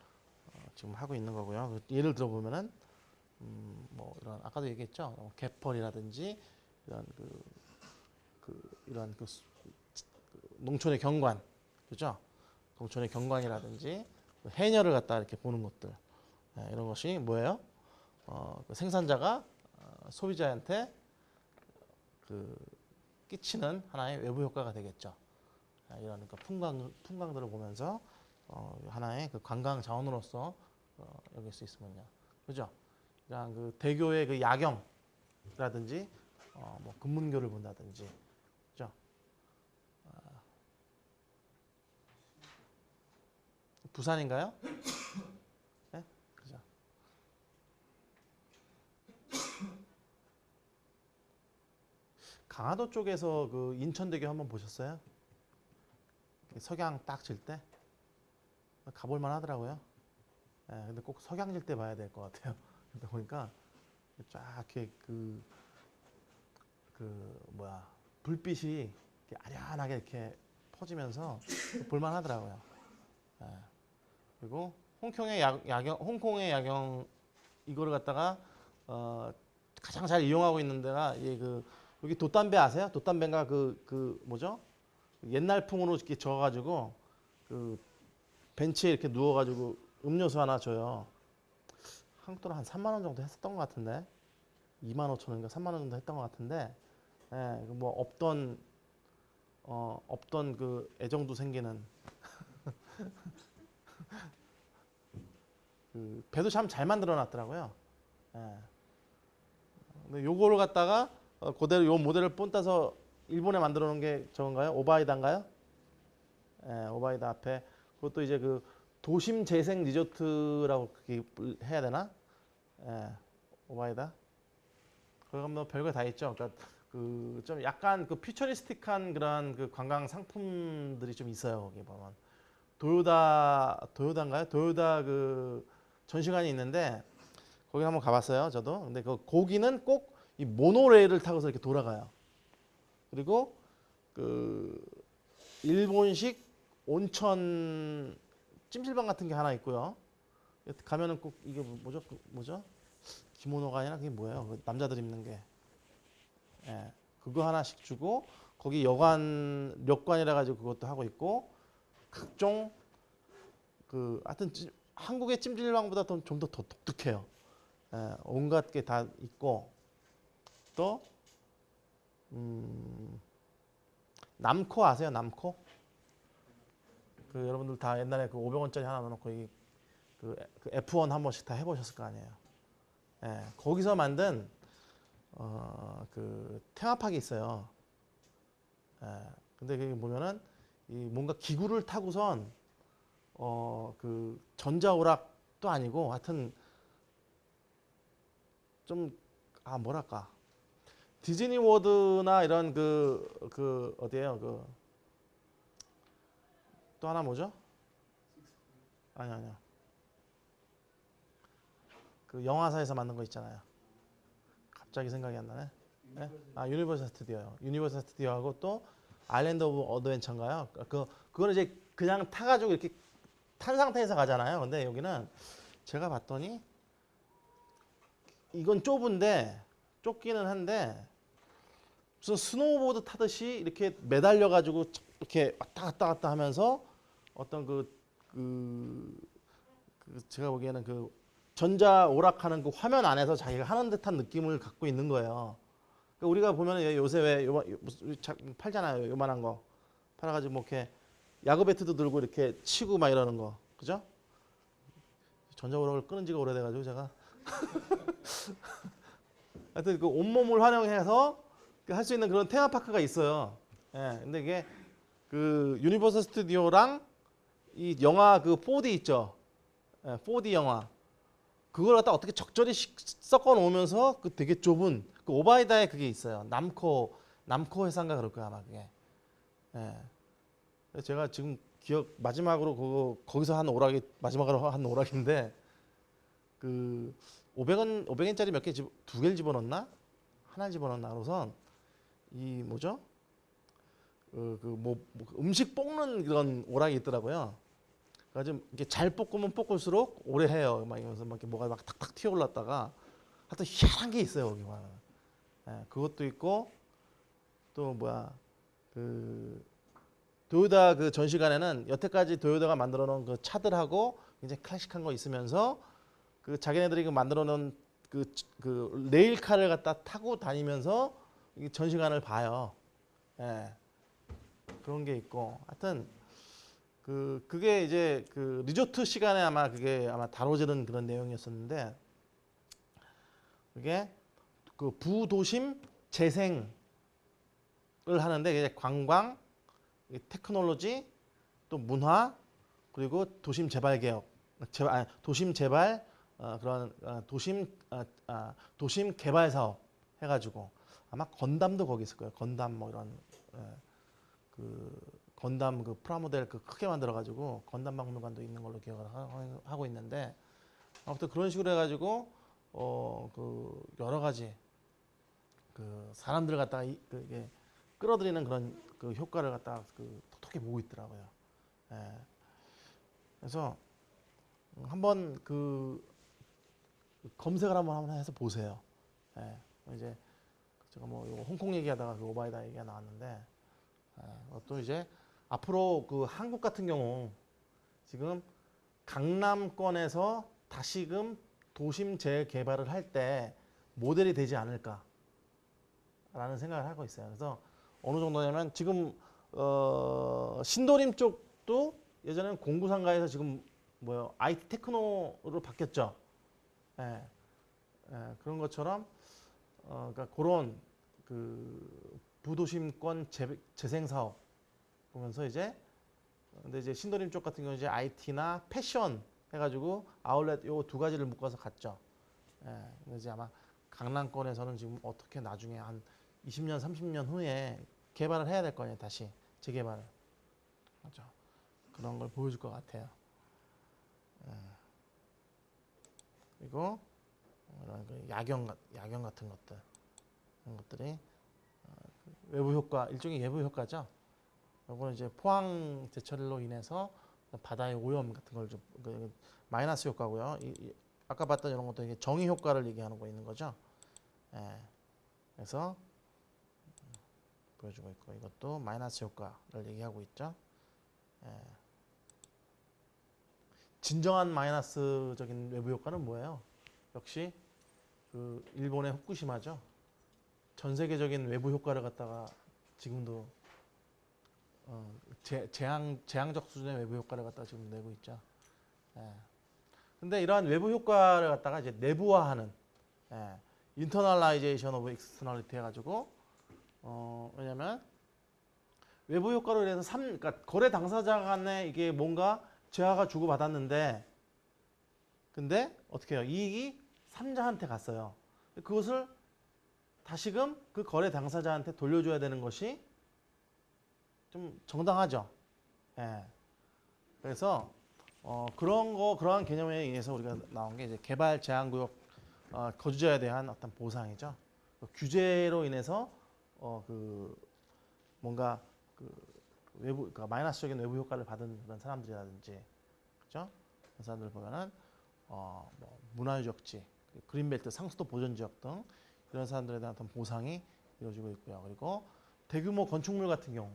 [SPEAKER 1] 지금 하고 있는 거고요. 예를 들어보면은 뭐 이런 아까도 얘기했죠. 갯벌이라든지 이런 이런 농촌의 경관, 그죠? 농촌의 경관이라든지 해녀를 갖다 이렇게 보는 것들, 이런 것이 뭐예요? 그 생산자가 소비자한테 그 끼치는 하나의 외부 효과가 되겠죠. 이런 그 풍광들을 보면서 하나의 그 관광 자원으로서 여길 수 있으면요, 그죠? 그냥 그 대교의 그 야경이라든지 뭐 금문교를 본다든지, 그죠? 부산인가요? 네? 그죠? 강화도 쪽에서 그 인천대교 한번 보셨어요? 석양 딱 질 때 가볼만 하더라고요. 예, 근데 꼭 석양 질 때 봐야 될 것 같아요. 그러다 보니까 쫙 이렇게 뭐야, 불빛이 이렇게 아련하게 이렇게 퍼지면서 볼만 하더라고요. 예. 그리고 홍콩의 야경 이거를 갖다가 가장 잘 이용하고 있는 데가 여기 돛담배 아세요? 돛담배인가 그 뭐죠? 옛날풍으로 이렇게 저어가지고 그 벤치에 이렇게 누워가지고 음료수 하나 줘요. 한국 돈으로 한 3만 원 정도 했었던 것 같은데, 2만 5천 원인가 3만 원 정도 했던 것 같은데, 예, 뭐 없던 그 애정도 생기는 그 배도 참 잘 만들어 놨더라고요. 예. 근데 요거를 갖다가 그대로 요 모델을 본따서 일본에 만들어 놓은 게 저건가요? 오바이다인가요? 예, 오바이다 앞에 그것도 이제 그 도심 재생 리조트라고 그렇게 해야 되나? 예, 오바이다. 거기 가면 뭐 별거 다 있죠. 그러니까 그 좀 약간 그 퓨처리스틱한 그런 그 관광 상품들이 좀 있어요. 거기 보면 도요다인가요? 도요다 그 전시관이 있는데 거기 한번 가봤어요. 저도. 근데 그 거기는 꼭 이 모노레일을 타고서 이렇게 돌아가요. 그리고 그 일본식 온천 찜질방 같은 게 하나 있고요. 가면은 꼭 이게 뭐죠? 기모노가 아니라 그게 뭐예요? 그 남자들 입는 게. 예, 그거 하나씩 주고 거기 력관이라 가지고 그것도 하고 있고 각종 하여튼 한국의 찜질방보다 좀 더 독특해요. 예, 온갖 게 다 있고 또 남코 아세요? 남코? 그 여러분들 다 옛날에 그 500원짜리 하나 넣어놓고 그 F1 한 번씩 다 해보셨을 거 아니에요. 예, 거기서 만든 그 테마파크가 있어요. 예, 근데 거기 보면은 뭔가 기구를 타고선 그 전자오락도 아니고 하여튼 좀 뭐랄까 디즈니 워드나 이런 어디에요? 또 하나 뭐죠? 아니요. 그 영화사에서 만든 거 있잖아요. 갑자기 생각이 안 나네. 네? 유니버설 스튜디오요. 유니버설 스튜디오하고 또 아일랜드 오브 어드벤처인가요? 그거는 이제 그냥 타가지고 이렇게 탄 상태에서 가잖아요. 근데 여기는 제가 봤더니 이건 좁기는 한데 무슨 스노우보드 타듯이 이렇게 매달려 가지고 이렇게 왔다 갔다 하면서 어떤 제가 보기에는 그 전자 오락하는 그 화면 안에서 자기가 하는 듯한 느낌을 갖고 있는 거예요. 그러니까 우리가 보면은 요새 왜 팔잖아요. 요만한 거 팔아가지고 뭐 이렇게 야구 배트도 들고 이렇게 치고 막 이러는 거, 그죠? 전자 오락을 끊은 지가 오래돼가지고 제가 하여튼 그 온몸을 활용해서 할 수 있는 그런 테마파크가 있어요. 예, 근데 이게 그 유니버설 스튜디오랑 이 영화 그 4D 있죠. 예, 4D 영화. 그걸 갖다 어떻게 적절히 섞어 놓으면서 그 되게 좁은 그 오바이다에 그게 있어요. 남코 회사인가 그럴 거야 아마 그게. 예. 제가 지금 마지막으로 거기서 한 오락이 마지막으로 한 오락인데 그 500엔짜리 몇 개 두 개를 집어넣나? 하나 집어넣나? 그래서 이 뭐죠? 음식 볶는 그런 오락이 있더라고요. 그래서 이게 잘 볶으면 볶을수록 오래 해요. 막 이러면서 막 이렇게 뭐가 막 탁탁 튀어 올랐다가 하여튼 희한한 게 있어요 여기만. 예, 그것도 있고 또 뭐야 그 도요타 그 전시관에는 여태까지 도요타가 만들어 놓은 그 차들하고 이제 클래식한 거 있으면서 그 자기네들이 그 만들어 놓은 그 레일카를 갖다 타고 다니면서 이 전시관을 봐요. 예, 그런 게 있고 하여튼 그게 이제 그 리조트 시간에 아마 그게 아마 다뤄지는 그런 내용이었었는데 그게 그 부도심 재생을 하는데 이제 관광, 테크놀로지, 또 문화 그리고 도심 재발 개혁, 도심 재발 그런 도심 개발 사업 해가지고 아마 건담도 거기 있을 거예요. 건담 뭐 이런 그 건담 그 프라모델 그 크게 만들어가지고 건담 박물관도 있는 걸로 기억을 하고 있는데 아무튼 그런 식으로 해가지고 그 여러 가지 그 사람들 갖다가 그게 끌어들이는 그런 그 효과를 갖다가 그 톡톡히 보고 있더라고요. 예. 그래서 한번 그 검색을 한번 해서 보세요. 예. 이제 제가 뭐 홍콩 얘기하다가 그 오바이다 얘기가 나왔는데 또 이제 앞으로 그 한국 같은 경우 지금 강남권에서 다시금 도심 재개발을 할 때 모델이 되지 않을까라는 생각을 하고 있어요. 그래서 어느 정도냐면 지금 신도림 쪽도 예전에는 공구상가에서 지금 뭐요 IT 테크노로 바뀌었죠. 예, 그런 것처럼 그러니까 그런 그 부도심권 재생 사업 보면서 이제 근데 이제 신도림 쪽 같은 경우 이제 IT나 패션 해가지고 아울렛 요 두 가지를 묶어서 갔죠. 예, 이제 아마 강남권에서는 지금 어떻게 나중에 한 20년, 30년 후에 개발을 해야 될 거 아니에요. 다시 재개발을. 그렇죠. 그런 걸 보여줄 것 같아요. 예. 그리고 이런 그 야경 같은 것들 이런 것들이 외부 효과 일종의 외부 효과죠. 이거는 이제 포항 제철로 인해서 바다의 오염 같은 걸 좀 마이너스 효과고요. 아까 봤던 이런 것도 이게 정의 효과를 얘기하는 거 있는 거죠. 예. 그래서 보여주고 있고 이것도 마이너스 효과를 얘기하고 있죠. 예. 진정한 마이너스적인 외부 효과는 뭐예요? 역시 그 일본의 후쿠시마죠. 전 세계적인 외부 효과를 갖다가 지금도 재앙적 수준의 외부 효과를 갖다가 지금 내고 있죠. 예. 근데 이러한 외부 효과를 갖다가 이제 내부화하는 인터널라이제이션 오브 익스터널리티 해가지고 왜냐면 외부 효과로 인해서 그러니까 거래 당사자 간에 이게 뭔가 재화가 주고받았는데 근데 어떻게 해요? 이익이 삼자한테 갔어요. 그것을 다시금 그 거래 당사자한테 돌려줘야 되는 것이 좀 정당하죠. 예. 그래서 그러한 개념에 의해서 우리가 나온 게 이제 개발 제한구역 거주자에 대한 어떤 보상이죠. 규제로 인해서 그 뭔가 그 그러니까 마이너스적인 외부 효과를 받은 그런 사람들이라든지, 그렇죠? 그런 사람들 보면은 뭐 문화유적지, 그린벨트, 상수도 보존지역 등 이런 사람들에 대한 어떤 보상이 이루어지고 있고요. 그리고 대규모 건축물 같은 경우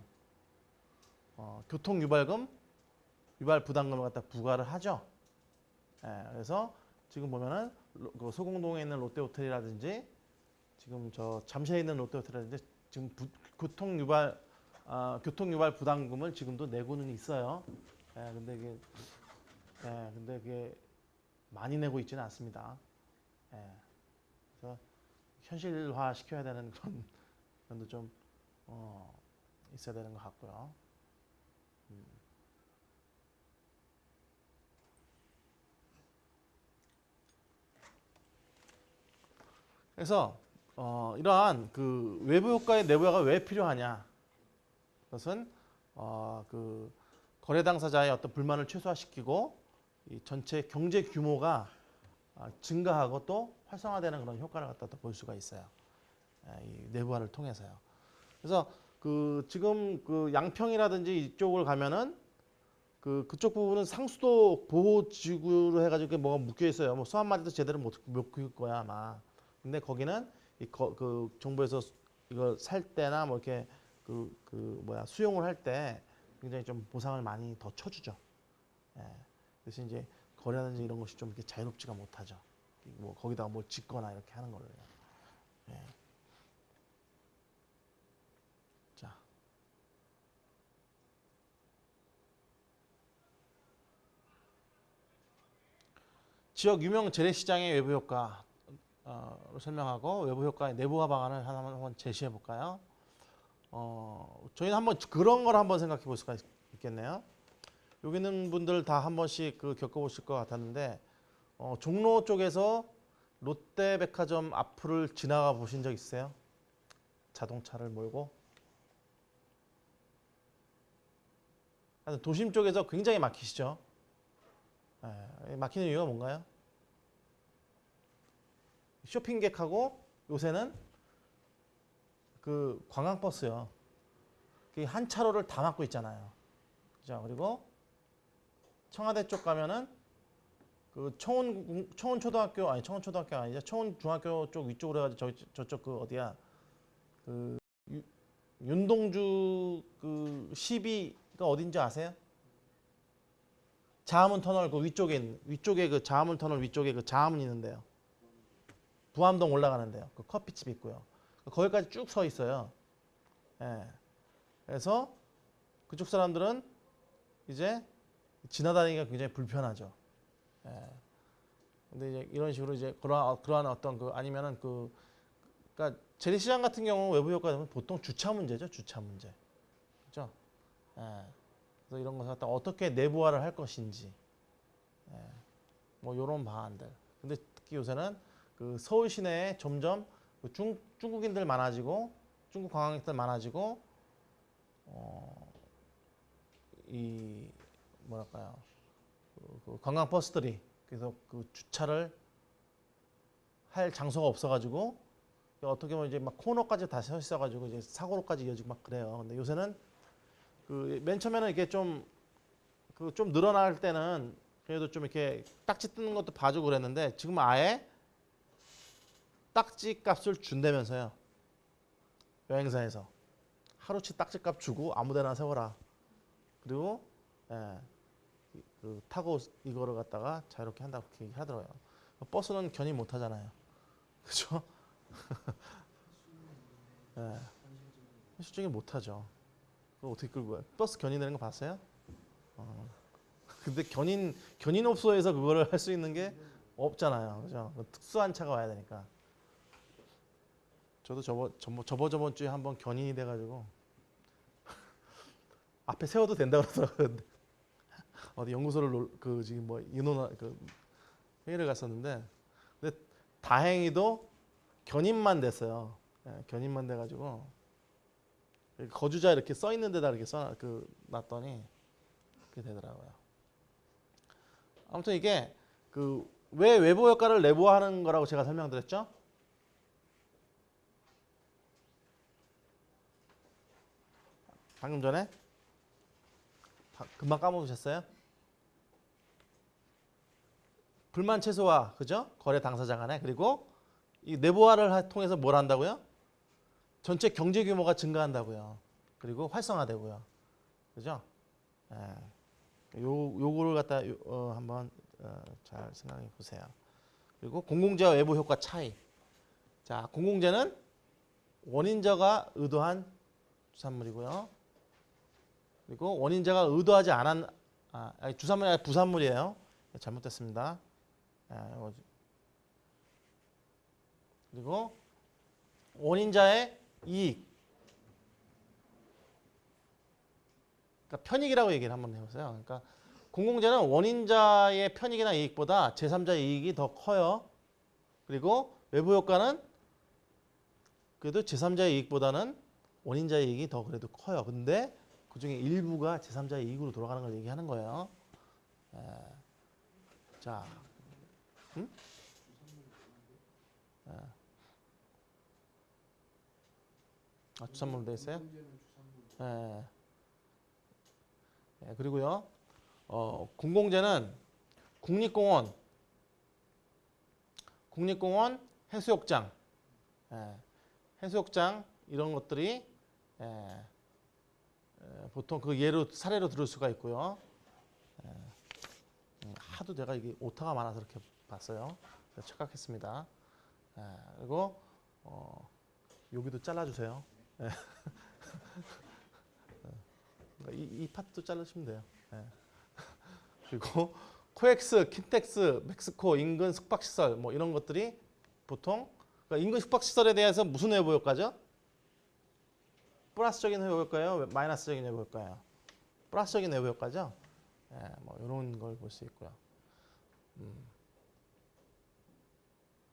[SPEAKER 1] 교통 유발금, 유발 부담금을 갖다 부과를 하죠. 예, 그래서 지금 보면은 그 소공동에 있는 롯데호텔이라든지 지금 저 잠실에 있는 롯데호텔이라든지 지금 교통 유발 부담금을 지금도 내고는 있어요. 예, 근데 그게 많이 내고 있지는 않습니다. 예, 그래서 현실화 시켜야 되는 그런 면도 좀 있어야 되는 것 같고요. 그래서 이러한 그 외부 효과의 내부 효과가 왜 필요하냐? 그것은 그 거래 당사자의 어떤 불만을 최소화시키고 이 전체 경제 규모가 증가하고 또 활성화되는 그런 효과를 갖다 볼 수가 있어요. 이 내부화를 통해서요. 그래서 그 지금 그 양평이라든지 이쪽을 가면은 그쪽 부분은 상수도 보호지구로 해가지고 뭐가 묶여 있어요. 뭐 소 한 마리도 제대로 못 묶일 거야 아마. 근데 거기는 그 정부에서 이거 살 때나 뭐 이렇게 뭐야 수용을 할 때 굉장히 좀 보상을 많이 더 쳐주죠. 예. 그래서 이제 거래라든지 이런 것이 좀 이렇게 자유롭지가 못하죠. 뭐 거기다가 뭘 짓거나 이렇게 하는 거를. 예. 자, 지역 유명 재래시장의 외부 효과를 설명하고 외부 효과의 내부화 방안을 하나 한번 제시해 볼까요? 저희는 한번 그런 걸 한번 생각해 볼 수가 있겠네요. 여기 있는 분들 다 한 번씩 겪어보실 것 같았는데 종로 쪽에서 롯데백화점 앞을 지나가 보신 적 있어요? 자동차를 몰고. 도심 쪽에서 굉장히 막히시죠? 막히는 이유가 뭔가요? 쇼핑객하고 요새는 그 관광버스요. 한 차로를 다 막고 있잖아요. 그죠? 그리고 청와대 쪽 가면은 그 청운초등학교 아니 청운초등학교 아니죠? 청운중학교 쪽 위쪽으로 해가지고 저쪽 그 어디야? 그 윤동주 그 12가 어딘지 아세요? 자하문 터널 그 위쪽에 그 자하문 터널 위쪽에 그 자하문 있는데요. 부암동 올라가는데요. 그 커피집 있고요. 거기까지 쭉 서 있어요. 예. 그래서 그쪽 사람들은 이제 지나다니기가 굉장히 불편하죠. 예. 근데 이제 이런 식으로 이제 그러한 어떤 아니면은 그러니까 재래시장 같은 경우 외부 효과는 보통 주차 문제죠. 주차 문제. 그렇죠? 예. 그래서 이런 것을 갖다 어떻게 내부화를 할 것인지. 예. 뭐 이런 방안들. 근데 특히 요새는 그 서울 시내에 점점 중국인들 많아지고 중국 관광객들 많아지고 이 뭐랄까요 그 관광 버스들이 그래서 그 주차를 할 장소가 없어가지고 어떻게 보면 이제 막 코너까지 다 서 있어가지고 이제 사고로까지 이어지고 막 그래요. 근데 요새는 그 맨 처음에는 이게 좀 늘어날 때는 그래도 좀 이렇게 딱지 뜯는 것도 봐주고 그랬는데 지금 아예 딱지 값을 준다면서요. 여행사에서 하루치 딱지 값 주고 아무데나 세워라. 그리고 예, 타고 이거를 갖다가 자유롭게 한다고 그렇게 하더라고요. 버스는 견인 못 하잖아요. 그렇죠? 예, 현실적인 못 하죠. 그거 어떻게 끌고 가요? 버스 견인되는 거 봤어요? 근데 견인업소에서 그거를 할 수 있는 게 없잖아요. 그죠? 특수한 차가 와야 되니까. 저도 저번 주에 한번 견인이 돼가지고 앞에 세워도 된다고 그러더라고요. 어디 연구소를 지금 뭐 인원 회의를 갔었는데 근데 다행히도 견인만 됐어요. 예, 견인만 돼가지고 거주자 이렇게 써 있는 데다 이렇게 놨더니 그렇게 되더라고요. 아무튼 이게 왜 외부 효과를 내부화하는 거라고 제가 설명드렸죠? 방금 전에 금방 까먹으셨어요? 불만 최소화, 그죠? 거래 당사자 간에 그리고 이 내부화를 통해서 뭘 한다고요? 전체 경제 규모가 증가한다고요. 그리고 활성화되고요. 그죠? 예. 요거를 갖다 한번 잘 생각해 보세요. 그리고 공공재와 외부 효과 차이. 자, 공공재는 원인자가 의도한 주산물이고요. 그리고 원인자가 의도하지 않은 주산물이 아니라 부산물이에요. 잘못됐습니다. 그리고 원인자의 이익. 그러니까 편익이라고 얘기를 한번 해보세요. 그러니까 공공재는 원인자의 편익이나 이익보다 제3자의 이익이 더 커요. 그리고 외부 효과는 그래도 제3자의 이익보다는 원인자의 이익이 더 그래도 커요. 근데 그중에 일부가 제3자의 이익으로 돌아가는 걸 얘기하는 거예요. 자, 주산물로 되어 있어요? 예. 예, 그리고요. 공공재는 국립공원, 해수욕장, 예, 해수욕장 이런 것들이 예, 보통 그 사례로 들을 수가 있고요. 예, 하도 제가 이게 오타가 많아서 이렇게 봤어요. 그래서 착각했습니다. 예, 그리고 여기도 잘라주세요. 예. 이 파트도 자르시면 돼요. 예. 그리고 코엑스, 킨텍스, 멕스코 인근 숙박시설 뭐 이런 것들이 보통 그러니까 인근 숙박시설에 대해서 무슨 외부 효과죠? 플러스적인 외부 효과예요? 마이너스적인 외부 효과예요? 플러스적인 외부 효과죠? 예, 뭐 이런 걸 볼 수 있고요.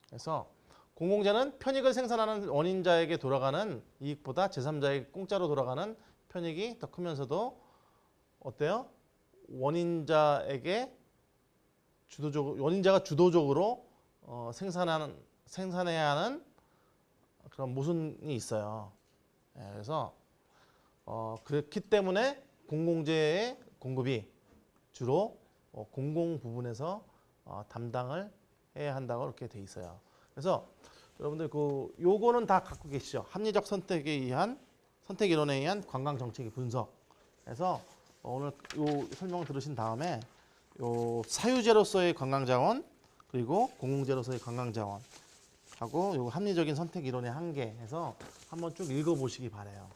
[SPEAKER 1] 그래서 공공재는 편익을 생산하는 원인자에게 돌아가는 이익보다 제3자에게 공짜로 돌아가는 편익이 더 크면서도 어때요? 원인자가 주도적으로 생산해야 하는 그런 모순이 있어요. 예, 그래서 그렇기 때문에 공공재의 공급이 주로 공공 부분에서 담당을 해야 한다고 이렇게 돼 있어요. 그래서 여러분들 요거는 다 갖고 계시죠. 합리적 선택 이론에 의한 관광 정책의 분석. 그래서 오늘 요 설명 들으신 다음에 요 사유재로서의 관광 자원 그리고 공공재로서의 관광 자원 하고 요 합리적인 선택 이론의 한계 해서 한번 쭉 읽어보시기 바래요.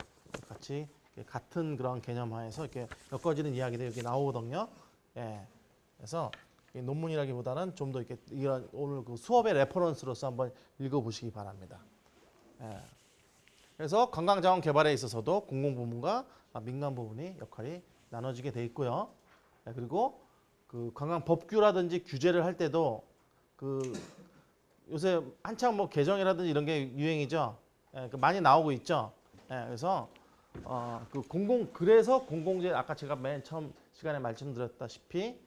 [SPEAKER 1] 같이 같은 그런 개념하에서 이렇게 엮어지는 이야기들이 여기 나오거든요. 예. 그래서 논문이라기보다는 좀 더 이렇게 이런 오늘 그 수업의 레퍼런스로서 한번 읽어보시기 바랍니다. 예. 그래서 관광자원 개발에 있어서도 공공부문과 민간부문이 역할이 나눠지게 돼 있고요. 예. 그리고 그 관광법규라든지 규제를 할 때도 요새 한창 뭐 개정이라든지 이런 게 유행이죠. 예. 많이 나오고 있죠. 예. 그래서 그래서 공공재 아까 제가 맨 처음 시간에 말씀드렸다시피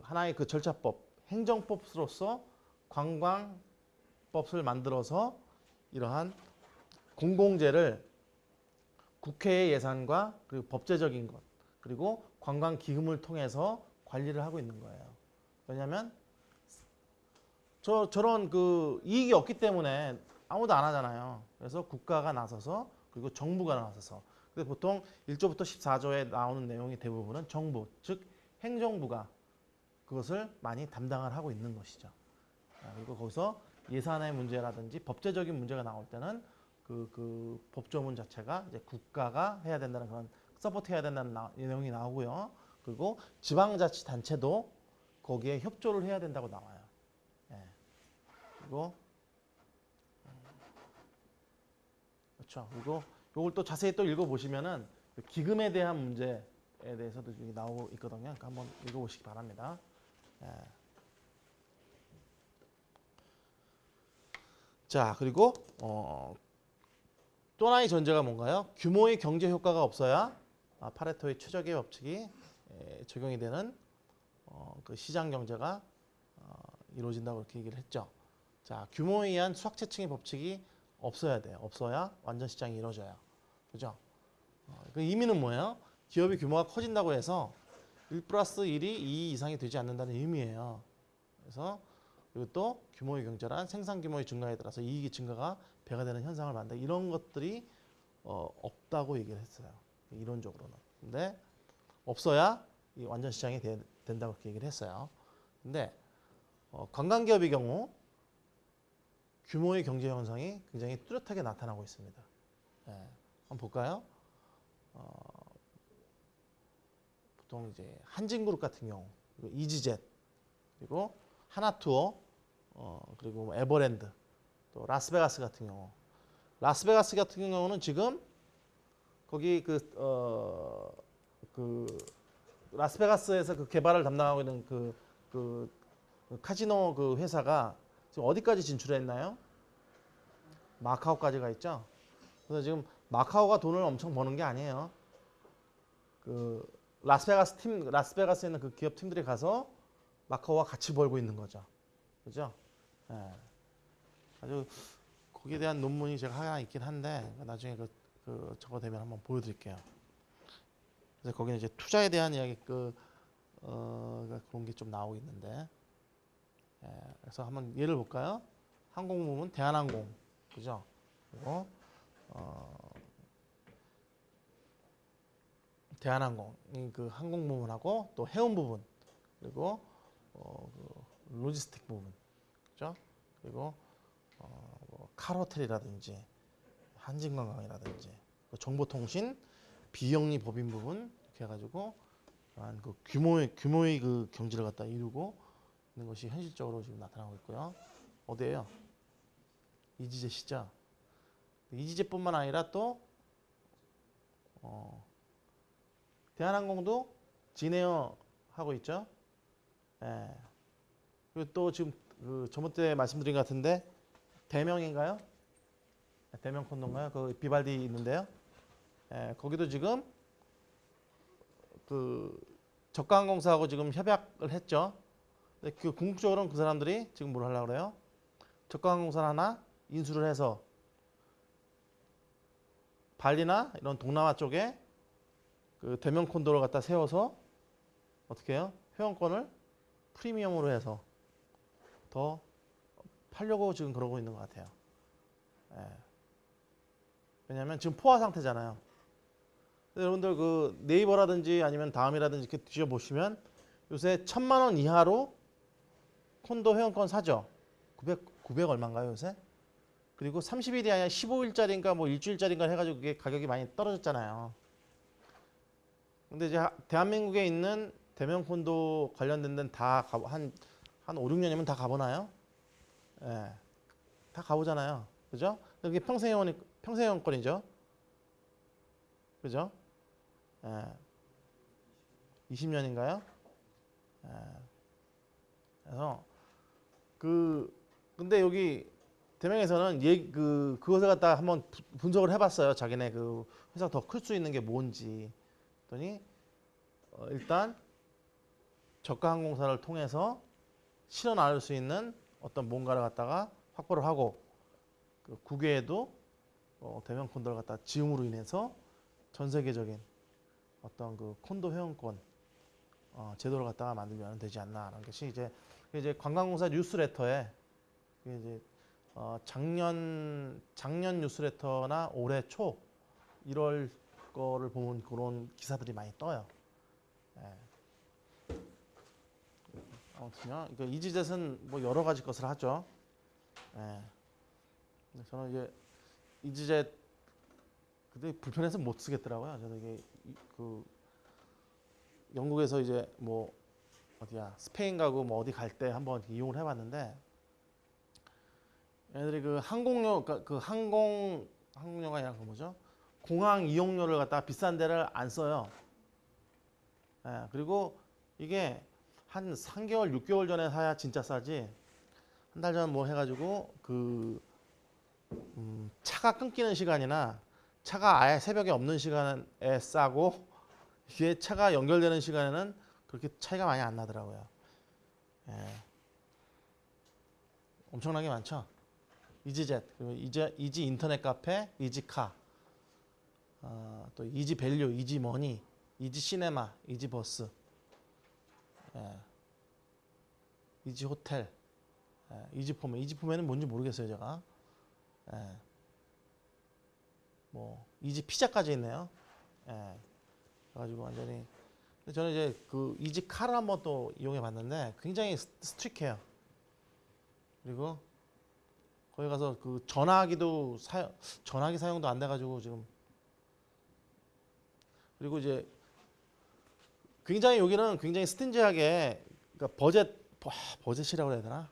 [SPEAKER 1] 하나의 그 절차법, 행정법으로서 관광법을 만들어서 이러한 공공재를 국회의 예산과 그리고 법제적인 것 그리고 관광기금을 통해서 관리를 하고 있는 거예요. 왜냐하면 저런 그 이익이 없기 때문에 아무도 안 하잖아요. 그래서 국가가 나서서 그리고 정부가 나서서 근데 보통 1조부터 14조에 나오는 내용이 대부분은 정부, 즉 행정부가 그것을 많이 담당을 하고 있는 것이죠. 그리고 거기서 예산의 문제라든지 법제적인 문제가 나올 때는 그 법조문 자체가 이제 국가가 해야 된다는 그런 서포트해야 된다는 내용이 나오고요. 그리고 지방자치단체도 거기에 협조를 해야 된다고 나와요. 예. 그리고 그렇죠. 그리고 이걸 또 자세히 또 읽어보시면은 기금에 대한 문제에 대해서도 나오고 있거든요. 그러니까 한번 읽어보시기 바랍니다. 예. 자, 그리고 또 하나의 전제가 뭔가요? 규모의 경제 효과가 없어야 파레토의 최적의 법칙이 적용이 되는 그 시장 경제가 이루어진다고 이렇게 얘기를 했죠. 자, 규모에 의한 수학계층의 법칙이 없어야 돼요. 없어야 완전 시장이 이루어져요. 그죠? 그 의미는 뭐예요? 기업의 규모가 커진다고 해서 1 플러스 1이 2 이상이 되지 않는다는 의미예요. 그래서 그리고 또 규모의 경제란 생산 규모의 증가에 따라서 이익의 증가가 배가 되는 현상을 만든다. 이런 것들이 없다고 얘기를 했어요. 이론적으로는. 근데 없어야 이 완전 시장이 된다고 그렇게 얘기를 했어요. 근데 관광기업의 경우 규모의 경제 현상이 굉장히 뚜렷하게 나타나고 있습니다. 예, 한번 볼까요? 보통 이제 한진그룹 같은 경우, 그리고 이지젯, 그리고 하나투어, 그리고 뭐 에버랜드, 또 라스베가스 같은 경우. 라스베가스 같은 경우는 지금 거기 라스베가스에서 그 개발을 담당하고 있는 그 카지노 그 회사가 지금 어디까지 진출했나요? 마카오까지 가 있죠. 그래서 지금 마카오가 돈을 엄청 버는 게 아니에요. 라스베가스에 있는 그 기업 팀들이 가서 마카오와 같이 벌고 있는 거죠. 그죠? 예. 아주 거기에 대한 논문이 제가 하나 있긴 한데 나중에 저거 되면 한번 보여드릴게요. 그래서 거기는 이제 투자에 대한 이야기 그런 게 좀 나오고 있는데, 그래서 한번 예를 볼까요? 항공모은 대한항공, 그죠? 그리고 대한항공 그 항공 부분하고 또 해운 부분, 그리고 로지스틱 부분, 그죠? 그리고 뭐 칼호텔이라든지 한진관광이라든지 정보통신, 비영리 법인 부분 이렇게 해가지고 그 규모의 그 경지를 갖다 이루고 있는 것이 현실적으로 지금 나타나고 있고요. 어디예요? 이지젯이죠. 이지젯뿐만 아니라 또 대한항공도 진에어 하고 있죠. 예. 그리고 또 지금 저번 때 말씀드린 것 같은데 대명인가요? 대명 콘도인가요? 그 비발디 있는데요. 예, 거기도 지금 그 저가항공사하고 지금 협약을 했죠. 근데 그 궁극적으로는 그 사람들이 지금 뭘 하려고 그래요? 저가항공사 하나 인수를 해서 발리나 이런 동남아 쪽에 그 대명 콘도를 갖다 세워서 어떻게 해요? 회원권을 프리미엄으로 해서 더 팔려고 지금 그러고 있는 것 같아요. 예. 왜냐하면 지금 포화 상태잖아요. 여러분들 그 네이버라든지 아니면 다음이라든지 이렇게 뒤져보시면 요새 1,000만 원 이하로 콘도 회원권 사죠. 900 얼마인가요 요새? 그리고 30일이 아니라 15일짜리인가 뭐 일주일짜리인가 해가지고 그게 가격이 많이 떨어졌잖아요. 근데 이제 대한민국에 있는 대명 콘도 관련된 데는 다 한 5, 6년이면 다 가보나요? 예. 다 가보잖아요. 그죠? 그게 평생회원권이죠. 그죠? 예. 20년인가요? 예. 그래서 근데 여기 대명에서는 그것을 갖다 한번 분석을 해봤어요. 자기네 그 회사가 더 클 수 있는 게 뭔지. 그랬더니 일단 저가 항공사를 통해서 실어 나올 수 있는 어떤 뭔가를 갖다가 확보를 하고 그 국외에도 대명 콘도를 갖다 지음으로 인해서 전 세계적인 어떤 그 콘도 회원권 제도를 갖다가 만들면 되지 않나라는 것이 이제 관광공사 뉴스레터에 이제 작년 뉴스레터나 올해 초 1월 거를 보면 그런 기사들이 많이 떠요. 예. 아무튼요, 이지젯은 뭐 여러 가지 것을 하죠. 예. 저는 이제 이지젯 근데 불편해서 못 쓰겠더라고요. 저는 이게 그 영국에서 이제 뭐 어디야 스페인 가고 뭐 어디 갈 때 한번 이용을 해봤는데 얘들이 그 항공료가 아니라 그 뭐죠? 공항 이용료를 갖다가 비싼 데를 안 써요. 예, 그리고 이게 한 3개월, 6개월 전에 사야 진짜 싸지. 한 달 전 뭐 해가지고 차가 끊기는 시간이나 차가 아예 새벽에 없는 시간에 싸고 이게 차가 연결되는 시간에는 그렇게 차이가 많이 안 나더라고요. 예. 엄청나게 많죠. 이지젯, 그리고 이지 인터넷 카페, 이지카, 또 이지밸류, 이지머니, 이지시네마, 이지버스, 예. 이지호텔, 예. 이지포메. 이지포메는 뭔지 모르겠어요 제가. 예. 뭐 이지피자까지 있네요. 예. 그래가지고 완전히. 근데 저는 이제 그 이지카를 한번 또 이용해 봤는데 굉장히 스트릭해요. 그리고 거기 가서 그 전화기 사용도 안 돼가지고 지금. 그리고 이제 굉장히 여기는 굉장히 스틴지하게 그러니까 버젯이라고 해야 되나?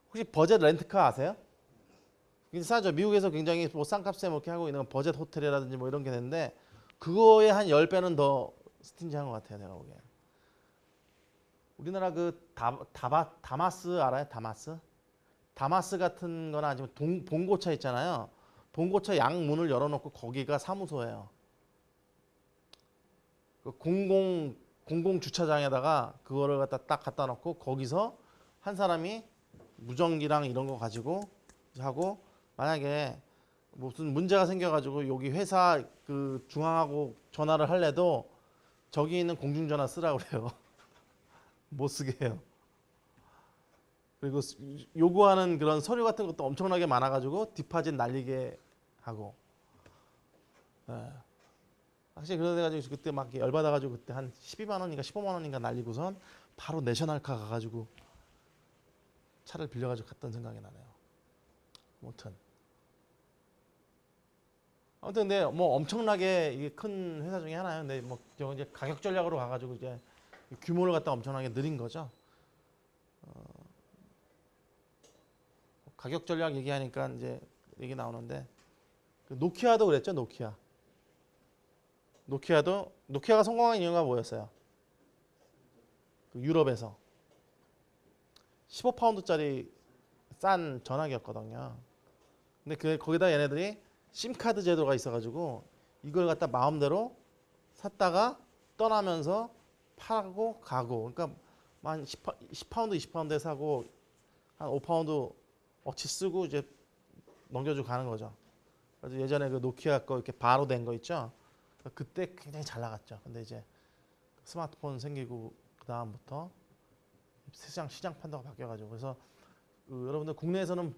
[SPEAKER 1] 혹시 버젯 렌트카 아세요? 굉장히 싸죠. 미국에서 굉장히 뭐 싼값에 뭐 이렇게 하고 있는 버젯 호텔이라든지 뭐 이런 게 되는데 그거의 한 10배는 더 스틴지한 것 같아요. 제가 보기엔. 우리나라 그 다마스 알아요? 다마스 같은 거나 아니면 봉고차 있잖아요. 봉고차 양문을 열어놓고 거기가 사무소예요. 그 공공 주차장에다가 그거를 딱 갖다 놓고 거기서 한 사람이 무전기랑 이런 거 가지고 하고 만약에 무슨 문제가 생겨가지고 여기 회사 그 중앙하고 전화를 할래도 저기 있는 공중전화 쓰라고 그래요. 못 쓰게 해요. 그리고 요구하는 그런 서류 같은 것도 엄청나게 많아가지고 디파짓 날리게 하고. 예. 확실히 그래가지고 그때 막 열받아가지고 그때 한 12만 원인가 15만 원인가 날리고선 바로 내셔널카 가가지고 차를 빌려가지고 갔던 생각이 나네요. 아무튼 근데 뭐 엄청나게 이게 큰 회사 중에 하나예요. 근데 뭐 이제 가격 전략으로 가가지고 이제 규모를 갖다 엄청나게 늘린 거죠. 가격 전략 얘기하니까 이제 얘기 나오는데 그 노키아도 그랬죠. 노키아가 성공한 이유가 뭐였어요? 그 유럽에서 15파운드짜리 싼 전화기였거든요. 근데 거기다 얘네들이 심카드 제도가 있어가지고 이걸 갖다 마음대로 샀다가 떠나면서 팔고 가고, 그러니까 한 10파운드, 20파운드에 사고 한 5파운드 어치 쓰고 이제 넘겨주고 가는 거죠. 그래서 예전에 그 노키아 거 이렇게 바로 된 거 있죠. 그때 굉장히 잘 나갔죠. 근데 이제 스마트폰 생기고 그 다음부터 시장 판도가 바뀌어가지고 그래서 그 여러분들 국내에서는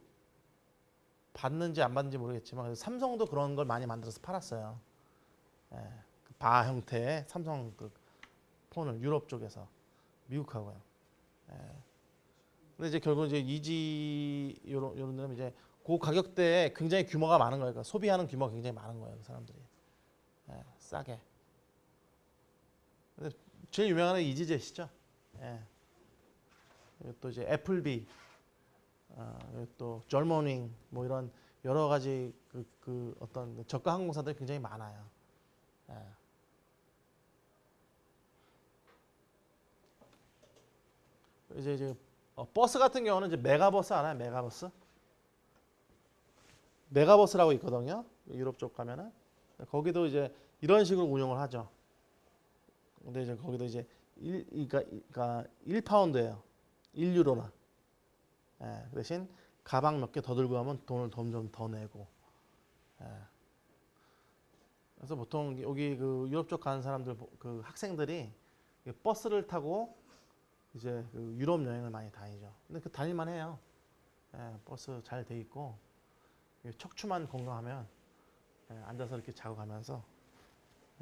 [SPEAKER 1] 받는지 안 받는지 모르겠지만 삼성도 그런 걸 많이 만들어서 팔았어요. 예, 바 형태의 삼성 그 폰을 유럽 쪽에서 미국하고요. 예. 근데 이제 결국 이제 이지 요런 데는 이제 그 가격대에 굉장히 규모가 많은 거예요. 그러니까 소비하는 규모가 굉장히 많은 거예요. 그 사람들이. 예, 싸게. 근데 제일 유명한 건 이지젯이죠. 예. 또 이제 애플비, 또 젊은윙 뭐 이런 여러 가지 그 어떤 저가 항공사들이 굉장히 많아요. 예. 이제 버스 같은 경우는 이제 메가버스 알아요? 메가버스라고 있거든요. 유럽 쪽 가면은 거기도 이제 이런 식으로 운영을 하죠. 근데 이제 거기도 이제 그러니까 1파운드예요. 1유로나. 예, 그 대신 가방 몇 개 더 들고 가면 돈을 점점 더 내고. 예. 그래서 보통 여기 그 유럽 쪽 가는 사람들 그 학생들이 버스를 타고 이제 그 유럽 여행을 많이 다니죠. 근데 그 다닐만 해요. 예, 버스 잘 돼 있고 척추만 건강하면 앉아서 이렇게 자고 가면서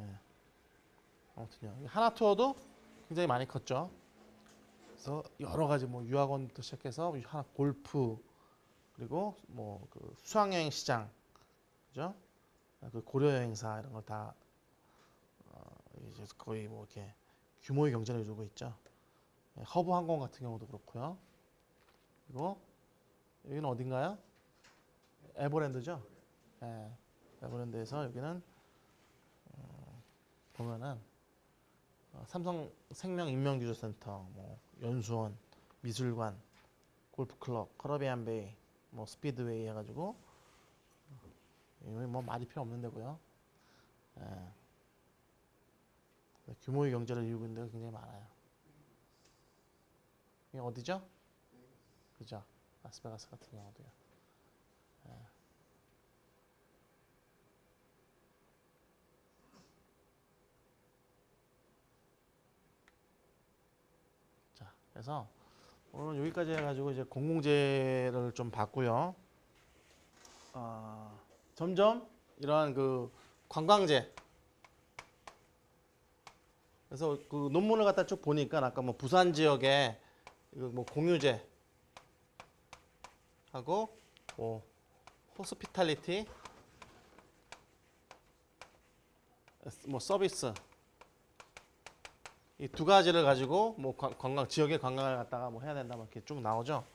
[SPEAKER 1] 예, 아무튼요. 하나 투어도 굉장히 많이 컸죠. 그래서 여러 가지 뭐 유학원부터 시작해서 하나 골프 그리고 뭐 그 수학여행 시장 그죠? 그 고려 여행사 이런 걸 다 이제 거의 뭐 이렇게 규모의 경제를 이루고 있죠. 허브 항공 같은 경우도 그렇고요. 그리고 여기는 어딘가요? 에버랜드죠. 예, 에버랜드에서 여기는 보면은 삼성생명 인명교류센터, 뭐 연수원, 미술관, 골프클럽, 커러비안 베이, 뭐 스피드웨이 해가지고 여기 뭐 말이 필요 없는 데고요. 예, 규모의 경제를 이루고 있는 데가 굉장히 많아요. 이게 어디죠? 그죠? 라스베가스 같은 경우도요. 예. 자, 그래서 오늘은 여기까지 해가지고 이제 공공재를 좀 봤고요. 점점 이러한 그 관광재 그래서 그 논문을 갖다 쭉 보니까 아까 뭐 부산 지역에 이거 뭐 공유재 하고 뭐 호스피탈리티 뭐 서비스 이 두 가지를 가지고 뭐 관광 지역의 관광을 갖다가 뭐 해야 된다 뭐 이렇게 쭉 나오죠.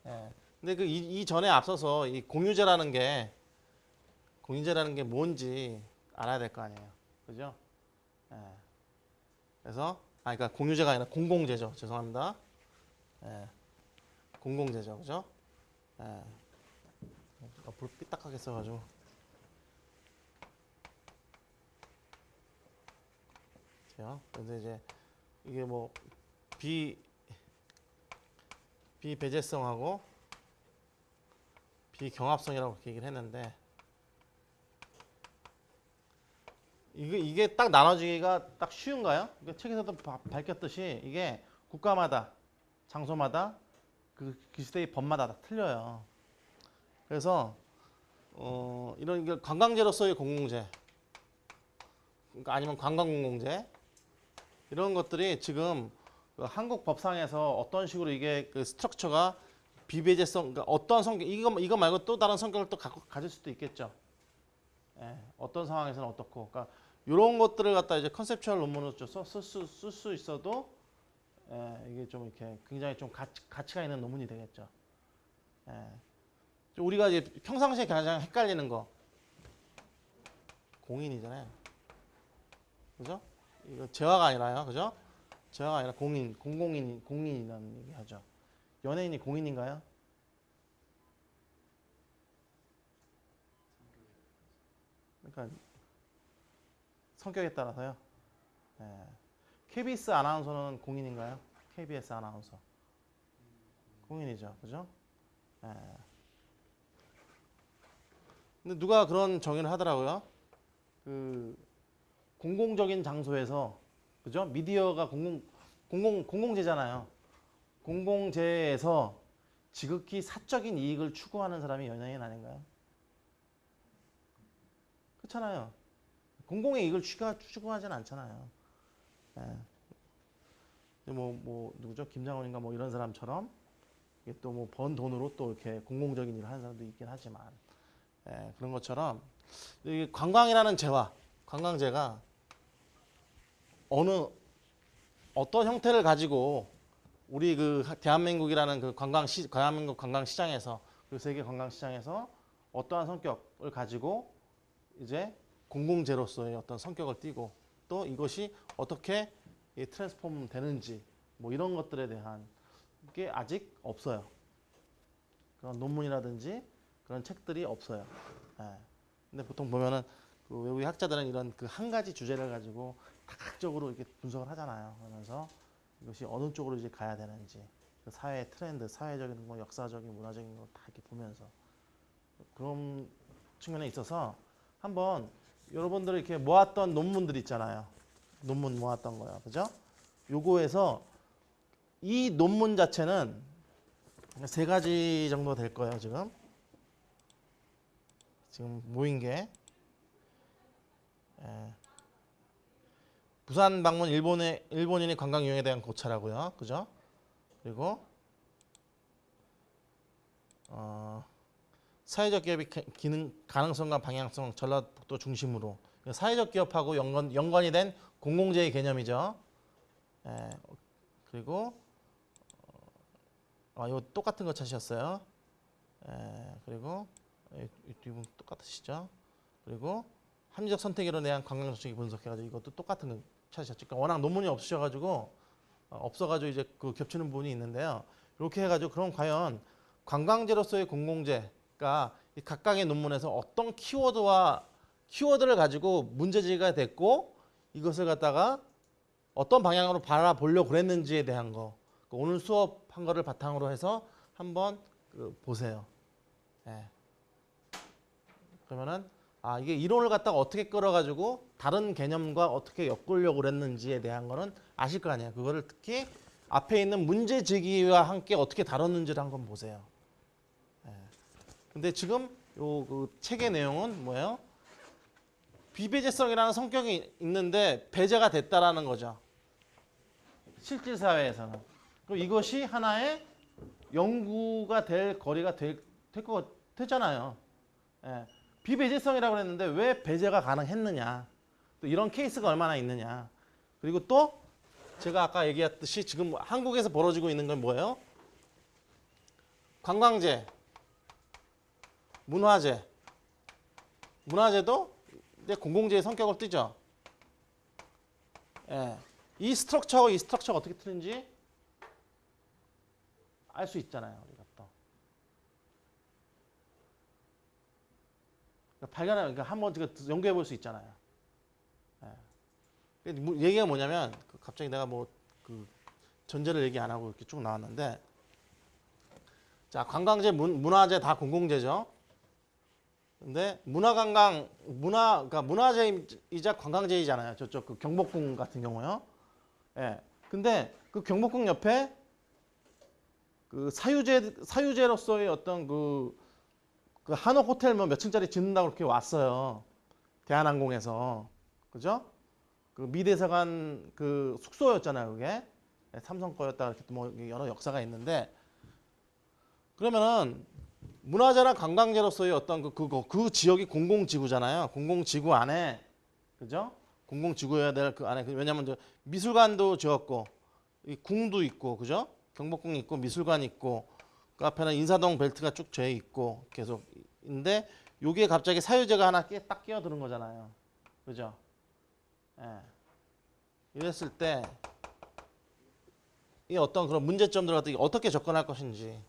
[SPEAKER 1] 예. 근데 그 이전에 앞서서 이 공유제라는 게 뭔지 알아야 될 거 아니에요. 그죠? 예. 그래서 그러니까 공유제가 아니라 공공재죠. 죄송합니다. 예. 공공재죠. 그죠? 예. 불 삐딱하게 써가지고. 그래서 이제 이게 뭐 비배제성하고 비경합성이라고 그렇게 얘기를 했는데 이게 딱 나눠지기가 딱 쉬운가요? 그러니까 책에서도 밝혔듯이 이게 국가마다 장소마다 그 시대의 법마다 다 틀려요. 그래서 이런 게 관광재로서의 공공재, 그러니까 아니면 관광공공재 이런 것들이 지금 그 한국 법상에서 어떤 식으로 이게 그 스트럭처가 비배제성, 그러니까 어떤 성격 이거 말고 또 다른 성격을 또 가질 수도 있겠죠. 예, 어떤 상황에서는 어떻고, 그러니까 이런 것들을 갖다 이제 컨셉추얼 논문으로 쓸 수 있어도 이게 좀 이렇게 굉장히 좀 가치가 있는 논문이 되겠죠. 예. 우리가 이제 평상시에 가장 헷갈리는 거 공인이잖아요. 그죠? 이거 재화가 아니라요. 그죠? 재화가 아니라 공인이라는 얘기 하죠. 연예인이 공인인가요? 그러니까 성격에 따라서요. 예. KBS 아나운서는 공인인가요? KBS 아나운서. 공인이죠. 그죠? 예. 근데 누가 그런 정의를 하더라고요. 그 공공적인 장소에서 그죠? 미디어가 공공재잖아요. 공공재에서 지극히 사적인 이익을 추구하는 사람이 연예인 아닌가요? 그렇잖아요. 공공의 이익을 추구하지는 않잖아요. 예. 뭐 누구죠? 김장훈인가 뭐 이런 사람처럼 또 뭐 번 돈으로 또 이렇게 공공적인 일을 하는 사람도 있긴 하지만 그런 것처럼 이 관광이라는 재화, 관광재가 어떤 형태를 가지고 우리 그 대한민국이라는 그 대한민국 관광시장에서 그 세계 관광시장에서 어떠한 성격을 가지고 이제 공공재로서의 어떤 성격을 띠고 또 이것이 어떻게 트랜스폼 되는지 뭐 이런 것들에 대한 게 아직 없어요. 그런 논문이라든지 그런 책들이 없어요. 근데 보통 보면은 그 외국의 학자들은 이런 그 한 가지 주제를 가지고 다각적으로 이렇게 분석을 하잖아요. 그러면서 이것이 어느 쪽으로 이제 가야 되는지 그 사회의 트렌드, 사회적인 거, 역사적인, 문화적인 거 다 이렇게 보면서 그런 측면에 있어서 한번 여러분들이 이렇게 모았던 논문들 있잖아요. 논문 모았던 거요, 그죠? 요거에서 이 논문 자체는 3가지 정도 될 거예요, 지금 모인 게. 부산 방문 일본인의 관광 유형에 대한 고찰하고요. 그죠? 그리고 사회적 기업의 기능 가능성과 방향성 전라북도 중심으로 사회적 기업하고 연관이 된 공공재의 개념이죠. 그리고 이거 똑같은 거 찾으셨어요. 그리고 이 부분 똑같으시죠? 그리고 합리적 선택으로 대한 관광 정책이 분석해가지고 이것도 똑같은 거 찾으셨죠. 그러니까 워낙 논문이 없으셔가지고 이제 그 겹치는 부분이 있는데요. 이렇게 해가지고 그럼 과연 관광재로서의 공공재가 이 각각의 논문에서 어떤 키워드를 가지고 문제제기가 됐고 이것을 갖다가 어떤 방향으로 바라보려고 그랬는지에 대한 거 오늘 수업한 거를 바탕으로 해서 한번 보세요. 그러면은 이게 이론을 갖다가 어떻게 끌어가지고 다른 개념과 어떻게 엮으려고 그랬는지에 대한 거는 아실 거 아니에요. 그거를 특히 앞에 있는 문제 제기와 함께 어떻게 다뤘는지를 한번 보세요. 근데 지금 그 책의 내용은 뭐예요? 비배제성이라는 성격이 있는데 배제가 됐다라는 거죠. 실질 사회에서는. 그럼 이것이 하나의 연구가 될 거리가 됐잖아요. 비배제성이라고 했는데 왜 배제가 가능했느냐. 또 이런 케이스가 얼마나 있느냐. 그리고 또 제가 아까 얘기했듯이 지금 한국에서 벌어지고 있는 건 뭐예요? 관광재, 문화재. 문화재도 이제 공공재의 성격을 띠죠. 이 스트럭처하고 이 스트럭처가 어떻게 틀린지 알 수 있잖아요. 우리가 또. 그러니까 한번 연구해 볼 수 있잖아요. 얘기가 뭐냐면 갑자기 내가 뭐 그 전제를 얘기 안 하고 이렇게 쭉 나왔는데 자, 관광재, 문화재 다 공공재죠. 근데 그러니까 문화재이자 관광재이잖아요. 저쪽 그 경복궁 같은 경우요. 예. 근데 그 경복궁 옆에 그 사유재로서의 어떤 그 한옥 호텔 뭐 몇 층짜리 짓는다고 그렇게 왔어요. 대한항공에서. 그죠? 그 미대사관 그 숙소였잖아요, 그게. 삼성 거였다 이렇게 뭐 여러 역사가 있는데, 그러면은 문화재나 관광재로서의 어떤 그 지역이 공공지구잖아요. 공공지구 안에, 그죠? 공공지구여야 될 그 안에, 왜냐면 저 미술관도 지었고 이 궁도 있고, 그죠? 경복궁 있고 미술관 있고 그 앞에는 인사동 벨트가 쭉 져 있고 계속 있는데, 여기에 갑자기 사유재가 하나 딱 끼어드는 거잖아요. 그죠? 예. 이랬을 때 이 어떤 그런 문제점들 같은 게 어떻게 접근할 것인지,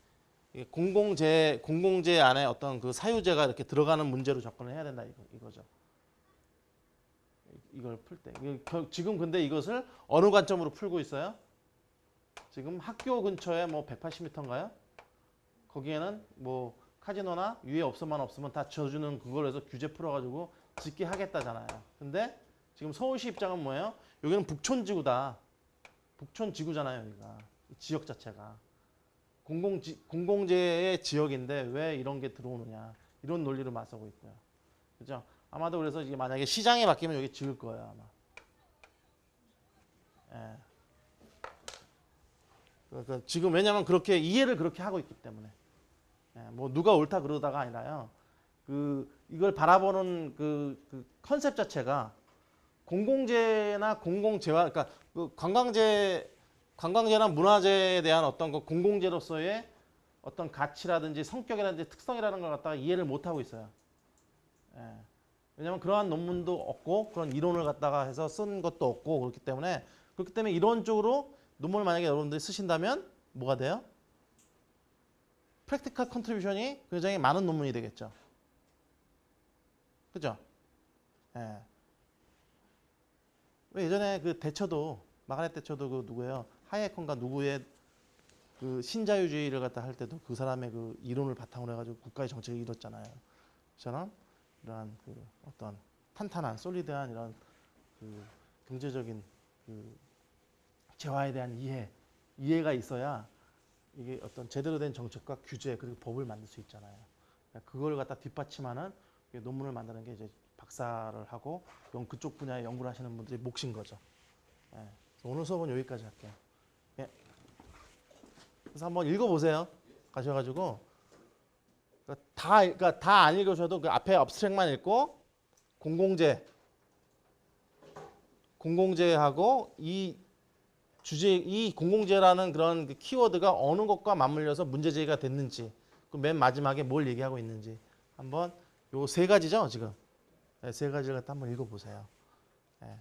[SPEAKER 1] 공공재 안에 어떤 그 사유재가 이렇게 들어가는 문제로 접근을 해야 된다 이거죠. 이걸 풀 때. 지금 근데 이것을 어느 관점으로 풀고 있어요? 지금 학교 근처에 뭐 180m인가요? 거기에는 뭐 카지노나 유해업소만 없으면 다 지어주는 그걸 해서 규제 풀어가지고 짓게 하겠다잖아요. 근데 지금 서울시 입장은 뭐예요? 여기는 북촌지구다. 북촌지구잖아요, 여기가. 지역 자체가. 공공재의 지역인데 왜 이런 게 들어오느냐. 이런 논리를 맞서고 있고요. 그죠? 아마도 그래서 이게 만약에 시장이 바뀌면 여기 지을 거예요, 아마. 예. 그러니까 지금 왜냐면 그렇게 이해를 그렇게 하고 있기 때문에. 예. 뭐 누가 옳다 그러다가 아니라요. 이걸 바라보는 그 컨셉 자체가 공공재나 공공재화, 그러니까 그 관광재나 문화재에 대한 어떤 그 공공재로서의 어떤 가치라든지 성격이라든지 특성이라는 걸 갖다가 이해를 못 하고 있어요. 예. 왜냐하면 그러한 논문도 없고 그런 이론을 갖다가 해서 쓴 것도 없고 그렇기 때문에 이론적으로 논문을 만약에 여러분들이 쓰신다면 뭐가 돼요? 프랙티컬 컨트리뷰션이 굉장히 많은 논문이 되겠죠. 그죠? 예. 왜 예전에 그 마가렛 대처도 그 누구예요? 하이에컨가 누구의 그 신자유주의를 갖다 할 때도 그 사람의 그 이론을 바탕으로 해가지고 국가의 정책을 이뤘잖아요. 저는 이러한 그 어떤 탄탄한 솔리드한 이런 그 경제적인 그 재화에 대한 이해가 있어야 이게 어떤 제대로 된 정책과 규제 그리고 법을 만들 수 있잖아요. 그걸 갖다 뒷받침하는 논문을 만드는 게 이제 박사를 하고 그쪽 분야에 연구를 하시는 분들이 몫인 거죠. 예. 오늘 수업은 여기까지 할게요. 예. 그래서 한번 읽어보세요. 가셔가지고 그러니까 다 안 읽으셔도 그 앞에 업스트랙만 읽고 공공재하고 이 공공재라는 그런 그 키워드가 어느 것과 맞물려서 문제 제기가 됐는지, 그 맨 마지막에 뭘 얘기하고 있는지 한번 요 세 가지죠 지금. 네, 세 가지를 갖다 한번 읽어보세요. 네.